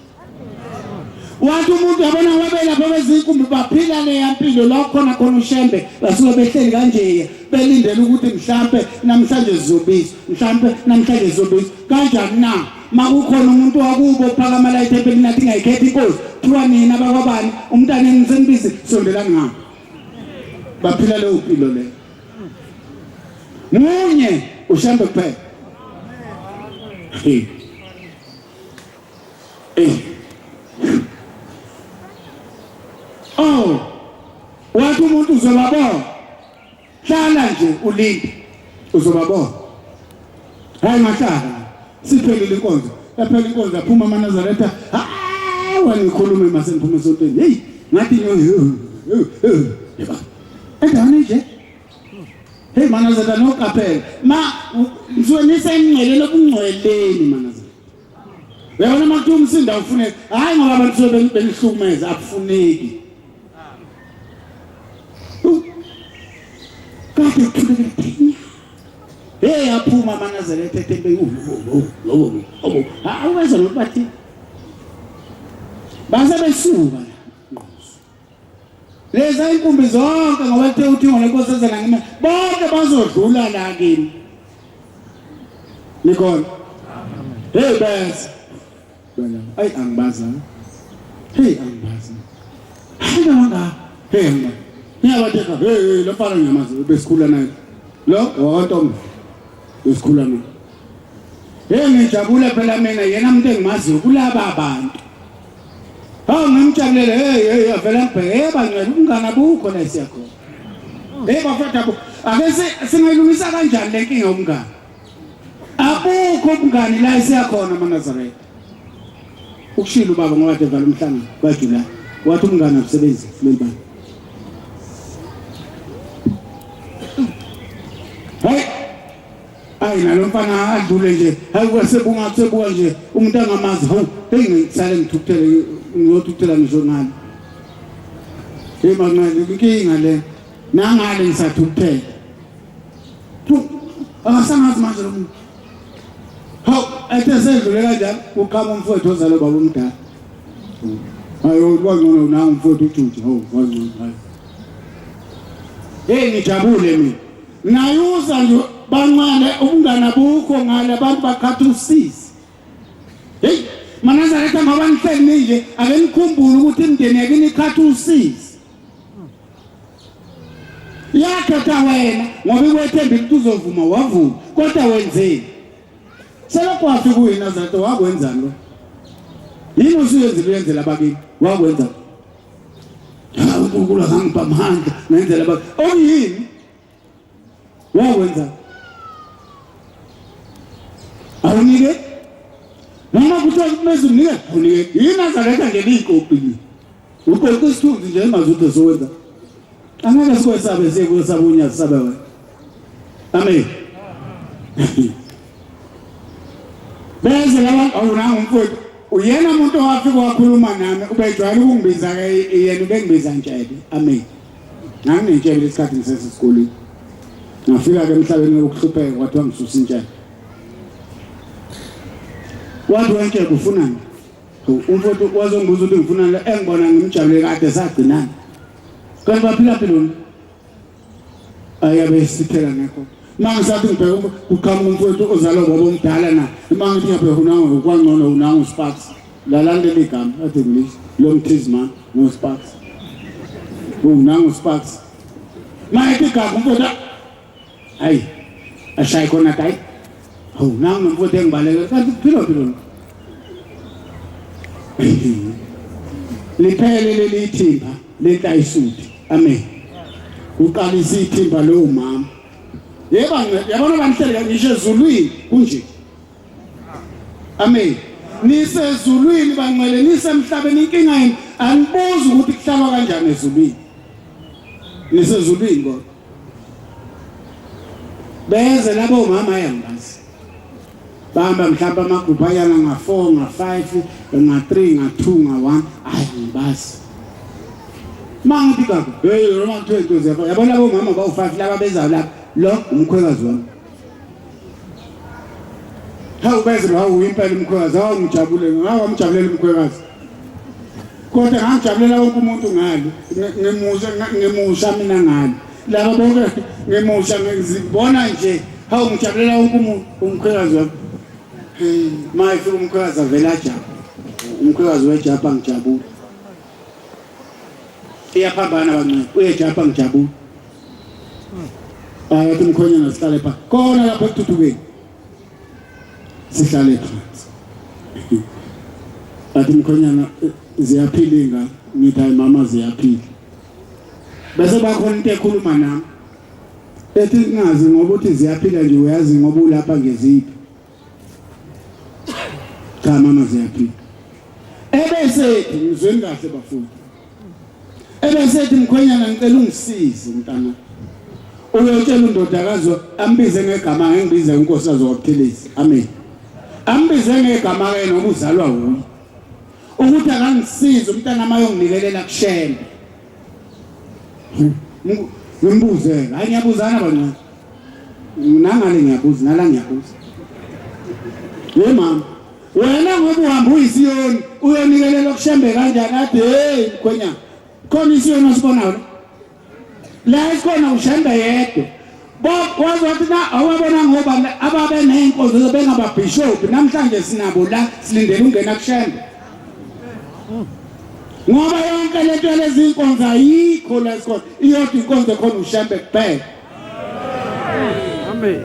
Wathi umuntu yabona wabelapha bezinkumbi baphila le yampilo la khona uShembe basuke behleli kanje belindele ukuthi mhlambe namhlanje sizobisa mhlambe namhlanje sizobisa kanjani na makukhona umuntu wakubo phakama la ethempelini nathi ngayikhetha inkosi kuthiwa nina abakwabani umntana engisenibisi sondelani ngapha baphila le impilo le munye uShembe kuphela. Oh, wathi umuntu uzobabona. Hlala nje ulinde. Uzobabona. Hayi mahlala. Siphelile inkonzo. Yaphela inkonzo aphuma eManazaretha. Wena ngikhulume mase ngiphume esontweni. Hey, ngathi yeba. Endaweni nje. Hey Manazaretha nokaphela. Ngizwe nisengcwele lokungcweleni Manazaretha. Uyabona makuthi umsinda ufuneka. Hayi ngoba abantu sebelihlukumeza akufuneki. Kade kuthulekile. Hey aphuma eManazaretha etempeni. Awuwenza nokubathi. Base besuka. Leza inkumbi zonke ngoba ethe uthi ngolenkosazana ngime bonke bazodlula la kimi. Nikona. Hey bas. Wena ay angibaza. Hey angibaza. Hayi nganga. Hey nganga. Ngiyabatheka hey lo fana ngiyamazi besikhula naye. Lo wakantombi. Besikhula naye. Hey ngijabule phela mina yena umuntu engimaziyo kulaba abantu. Ngimjabulele hey avela ngibheke bangcwele umngane abukho la siyakho. Hey bafethu abo ake singayilungisa kanjani le nkinga umngane? Abukho umngane la siyakhona eManazaretha. Ukushila ubaba ngoba evala umhlangano kaJuly. Wathi umngane abusebenzi lelibani. Hey ayi nalomfana adlule nje hayi kwasebungasebuka nje umuntu angamazi hawu hey ngisale ngithukuthele ngiyothukuthela ngisho ngani hey mangale inkinga le nangale ngisathukuthela akasangazi manje lo muntu hawu ethe sedlule kanjani uqhama umfowethu ozalo baba umdala hayo kwangcono nangu umfowethu uJuju hawu kwangcono hayi hey ngijabule mina nayuza nje bancane ubungana bukho ngale abantu bakhatha usisi. Hey Manazaretha ngoba ngihleli nje ake nikhumbule ukuthi imndeni yakini ikhatha usisi. yakhetha wena ngoba ikwethemba ukuthi uzovuma wavuma kodwa wenzeni selokwafi kuyina zato wakwenzani lo yini usuyenzela abakini wakwenza uNkulunkulu angipha amandla ngenzela abakini okuyini wakwenza awunike noma kuthiwa kumezunike awunike yini azaletha ngelikopi uqoqa isithunzi nje emazuthe sowenza angeke sikwesabe siyekwesaba unyazi sabe wena amen bese laba awunanga umfowethu uyena umuntu owafika wakhuluma nami ubejwayele ukungibiza ke yena ubengibiza Ntshebe amen nami Ntshebe lesikhathi ngisesesikoleni ngafika ke emhlabeni wokuhlupheka kwathiwa ngisusa Ntshebe wathi Ntshebe ufunani umfowethu wazongibuza ukuthi ngifunani la engibona ngimjabule kade sagcinana kanti baphila philoni ayabe sithela ngekho mangisathi ngibheka uqhamuka umfowethu ozalwa baba omdala na mangithi ngiyabheka unango ukwangcono unango Sparks lalandela igama athi English lo mthizman no Sparks unango Sparks mayithi igama umfowethu hayi ashayi khona tayi nangu umfowethu engibaleka kanti philoni liphele leli thimba lentayisuthi amen uqalisa ithimba lo mama yabona banhleka ngisho ezulwini kunje amen nisezulwini bangcwele nisemhlabeni inkinga yini angibuza ukuthi kuhlaba kanjani ezulwini nisezulwini kodwa beze labo mama ayambazi bahamba mhlawumbe amagroup ayana nga4 nga5 nga3 nga2 nga1 ayambazi mangithi kako Roma 20 yabona labo mama bawu5 laba bezayo lapha lo umkhwekazi wami hawu beze hawu impela umkhwekazi hawu ngijabule ngawamjabulela umkhwekazi kodwa ngijabulela wonke umuntu ngalo ngemusha mina ngalo laba bonke ngemusha ngizibona nje hawu ngijabulela wonke umuntu umkhwekazi wami mayifi umkhwekazi avela japa umkhwekazi wejapa ngijabule iyaphambana bancane uyejapa ngijabule athi umkhonyana sihlale phansi khona lapha ekuthuthukeni sihlale phansi athi umkhonyana ziyaphila ingane ngithi hayi mama ziyaphila bese bakhona into ekhuluma nami ethi ngazi ngoba uthi ziyaphila nje uyazi ngoba ulapha ngeziphi cha mama ziyaphila ebese ngizweni kahle bafundi ebese ethi mkhonyana ngicela ungisize mntana uyotshela undodakazi ambize ngegama ngibize uNkosikazi waButhelezi amen ambize ngegama ke noma uzalwa wuyi ukuthi akangisize umntana mayonginikelela kushembe ngimbuze hayi ngiyabuzana bancane nangale ngiyabuza nala ngiyabuza ye mama wena ngoba uhamba uyisiyoni uyonikelela kushembe kanjani ade hey mkhonyana khona isiyoni osibona la ikhona ushembe yedwa wazothi na awabona ngoba ababe nenkonzo bengababishop namhlanje sinabo la silindele ungena kushembe ngoba yonke lento lezi inkonzo ayikho la isikole iyodwa inkonzo khona ushembe kuphela amen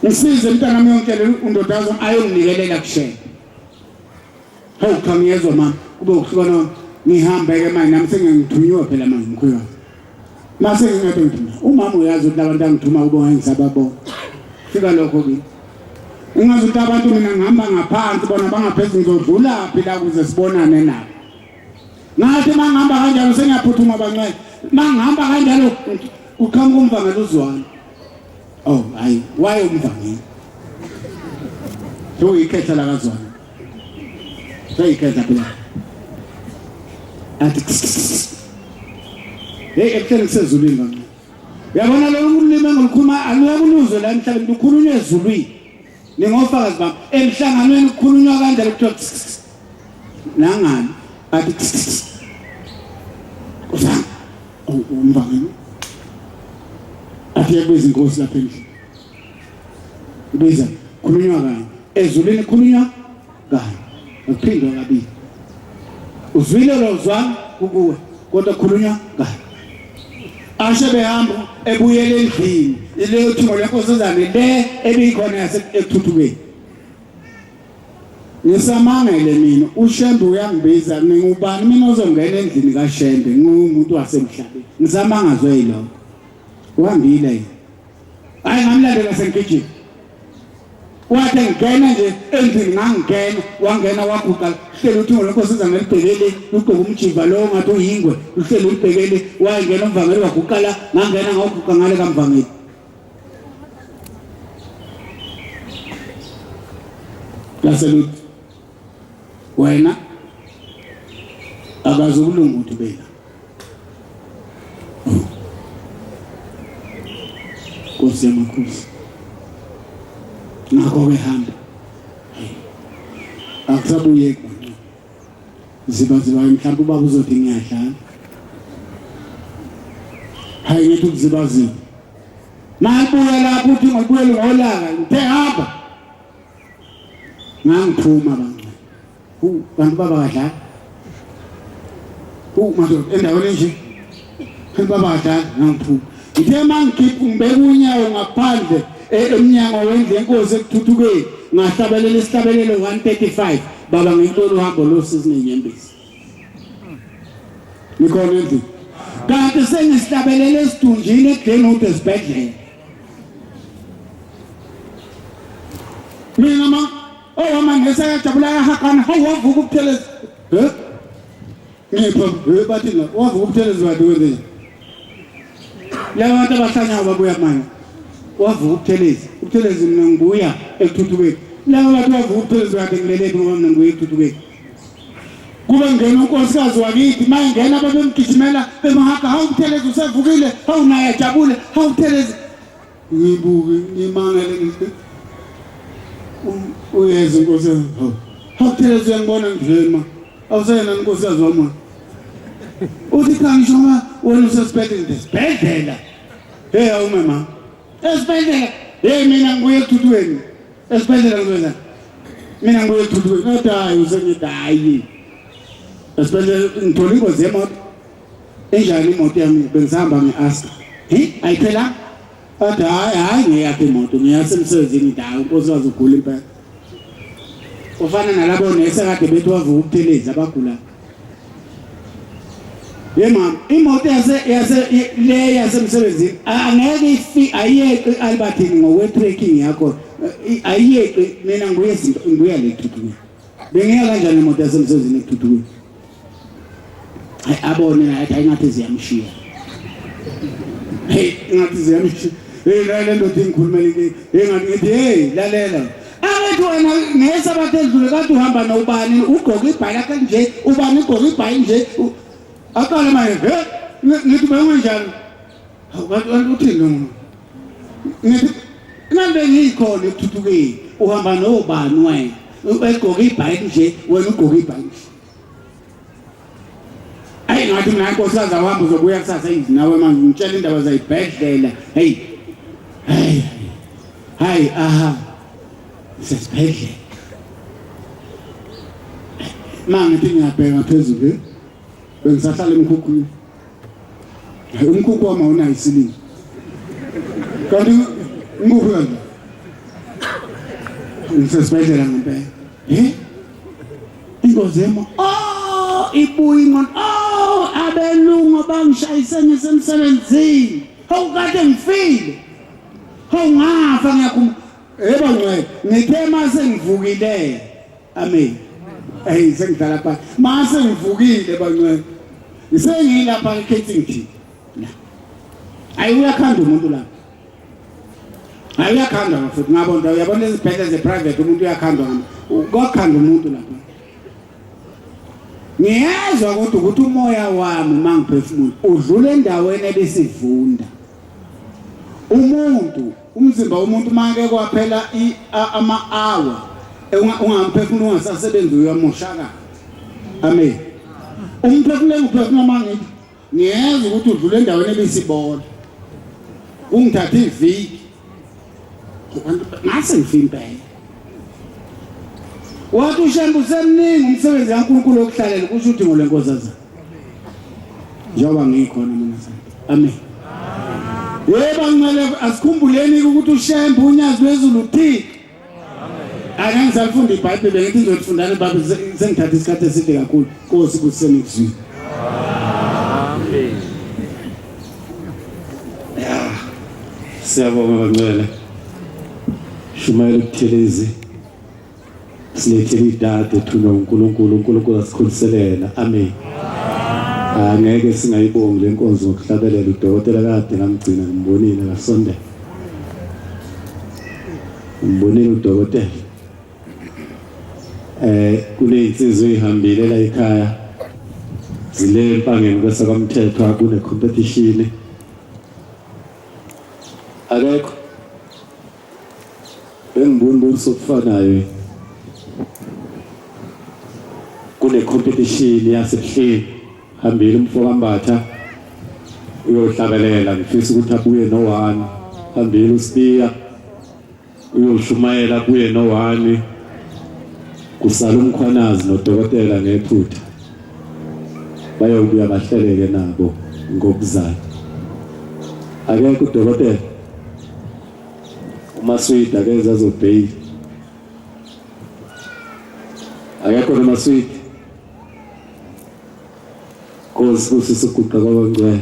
ngisize mntana wami yonke undodakazi ayonginikelela kushembe hawu khangiyezwa mama kube ukuhlukana ngihambe ke manje nami sengingithunywa phela manje mkhulu mase ngingathi umama uyazi ukuthi abantu angithuma kubo ngisababona fika lokho ke ungazi ukuthi abantu mina ngihamba ngaphansi bona bangaphezulu ngizodlula phi la kuze sibonane nabo ngathi mangihamba kanjalo sengiyaphuthuma bancane mangihamba kanjalo uqhamuka umvangela uzwana oh hayi waye umvangela so ikhetha la kazwana so ikhetha phela athi ekutheni kusezulwini kancane uyabona lo ulimi engilikhuluma aluyakuluzo la emhlabeni lukhulunywa ezulwini ningofakazi bami emhlanganweni kukhulunywa kanjalo kuthiwa nangani athi usanga umvangelo athi yabiza inkosi lapha endlini ibiza khulunywa kanye ezulwini khulunywa kanye akuphindwa kabili uzwile lo zwami kukuwe kodwa khulunywa kanye ashe behamba ebuyele endlini leyo thungo lenkosazane le ebikhona yasekuthuthukeni. Ngisamangele mina uShembe uyangibiza ngingubani mina ozongena endlini kaShembe ngumuntu wasemhlabeni. Ngisamangazwe yilokho. Uhambile yena. Hayi ngamlandela sengijima. Wathi ngena nje endlini ngangena wangena waguqa hlelo uthungo lenkosazane libhekele ugqoka umjiva lo ngathi uyingwe uhlelo libhekele wayengena umvangeli waguqala ngangena ngawuguqa ngale kamvangeli. Laseluthi wena akazulungu uthi bela Nkosi yamakhosi nakho behamba akusabuye kwaNcwa ziba mhlawumbe ubaba uzothi ngiyadlala hayi ngithi ukuzibaziba mayibuya lapho uthi ngibuyele ngolaka ngithe hamba ngangiphuma bantu bantu baba badlala madoda endaweni nje baba badlala ngangiphuma ngithe mangikhipha ngibeka unyawo ngaphandle emnyango wendlu yenkosi ekuthuthukeni ngahlabelela isihlabelelo 135 baba ngithola uhambo losizinenyembezi nikhona endlini kanti sengisihlabelele esidunjini eGlenwood esibhedlela mina owama ngesayajabula yahaqana hawu wavuka ukutheleza ngipha bathi la wavuka ukutheleza wathi wenze laba bantu abahlanya babuya manje wavuka ukutheleza mina ngibuya ekuthuthukeni laba bantu wavuka ukutheleza wathi ngileleke ngoba mina ngibuya ekuthuthukeni kuba ngena unkosikazi wakithi mayingena babemgijimela bemahaka hawu ukutheleza usevukile hawu naye ajabule hawu ukutheleza ngibuke ngimangele ngithi uyeza inkosi hakutheleza uyangibona njema awusayena inkosikazi wami uthi kangisho ma wena usesibhedlela hey awumama esibhedlela hey mina ngibuye ekuthuthukeni esibhedlela ngizwenza mina ngibuye ekuthuthukeni kodwa hayi usengithi hayi esibhedlela ngithola ingozi yemoto enjani imoto yami bengisahamba nge-Asta ayiphela kodwa hayi ngiyakhe imoto ngiyasemsebenzini indawo unkosikazi ugula impela ufana nalabo nese kade bethi wavuka ukutheleza abagula mama imoto le yasemsebenzini angeke ayiyeqi Albertine ngokwe-trekking yakho ayiyeqi mina ngibuya le ekuthuthukeni bengiya kanjani imoto yasemsebenzini ekuthuthukeni abone athi ayingathi ziyamshiya ngathi ziyamshiya la ndoda ingikhulumele ngathi lalela abethi wena ngesabathe edlule kade uhamba nobani ugqoka ibhayi kanje ubani ugqoka ibhayi nje aqala manje ngithi bengenjani awukanti uthini lo ngithi nambe ngikhona ekuthuthukeni uhamba nobani wena ugqoka ibhayi nje wena ugqoka ibhayi nje ayi ngathi mina inkosikazi awahamba uzobuya kusasa yizi nawe manje ngitshela indaba zayibhedlela hayi aha sesibhedlela mangithi ngiyabheka phezulu bengisahlala emkhukhwini umkhukhu wami awunayo isilingi kanti ngikuphi kanti ngisesibhedlela ngempela ingozi yemo ibuyi ngone abelungu bangishayise ngisemsebenzini hawu kade ngifile hawu ngafa ngiyakhuluma yebo ngcwele ngithe mase ngivukile amen sengidlala pha mase ngivukile bangcwele isengilapha eKensington la ayi uyakhanda umuntu la ayi uyakhanda futhi ngabona uyabona izibhedlela ze-private umuntu uyakhanda kwakhanda umuntu lapha ngiyezwa ukuthi umoya wami mangiphefumula udlula endaweni ebesivunda umuntu umzimba womuntu manje kwaphela ama-hour ungamphefumula ungasasebenzi uyamoshaka amen umphefumulo engiphefumula mangithi ngiyezwa ukuthi udlula endaweni ebesibona ungithatha iviki ngase ngifile impela wathi uShembe usemningi umsebenzi kaNkulunkulu wokuhlalela kusho ukuthi ngolenkosazana njengoba ngikhona mina amen yebo ngicela asikhumbuleni ukuthi uShembe unyazi wezulu uthini. Akangizalifunda iBhayibheli ngithi ngizolifundana baba sengithatha isikhathi eside kakhulu. Nkosi kusemizweni. Amen. Siyabonga bangcwele. Shumayela ukuthelezi. Silethele idade thuna uNkulunkulu asikhuliselela. Amen. Angeke singayibongi lenkonzo ngokuhlabelela udokotela kade ngamgcina ngimbonile ngasondela. Ngimbonile udokotela. Kunezinsizwa ezihambile la ekhaya. Zile empangeni kwesakamthetho akune competition. Akekho. Bengibona sokufanayo. Kune competition yasebuhleni. Hambile umfokambatha uyohlabelela ngifisa ukuthi abuye no1 hambile uSibiya uyoshumayela kuye no1 kusala umkhwanazi nodokotela ngephutha bayobuya bahleleke nabo ngokuzayo akekho udokotela uMaswidi akeza zobheki akekho noMaswidi Kosi sisiguqa kwabangcwele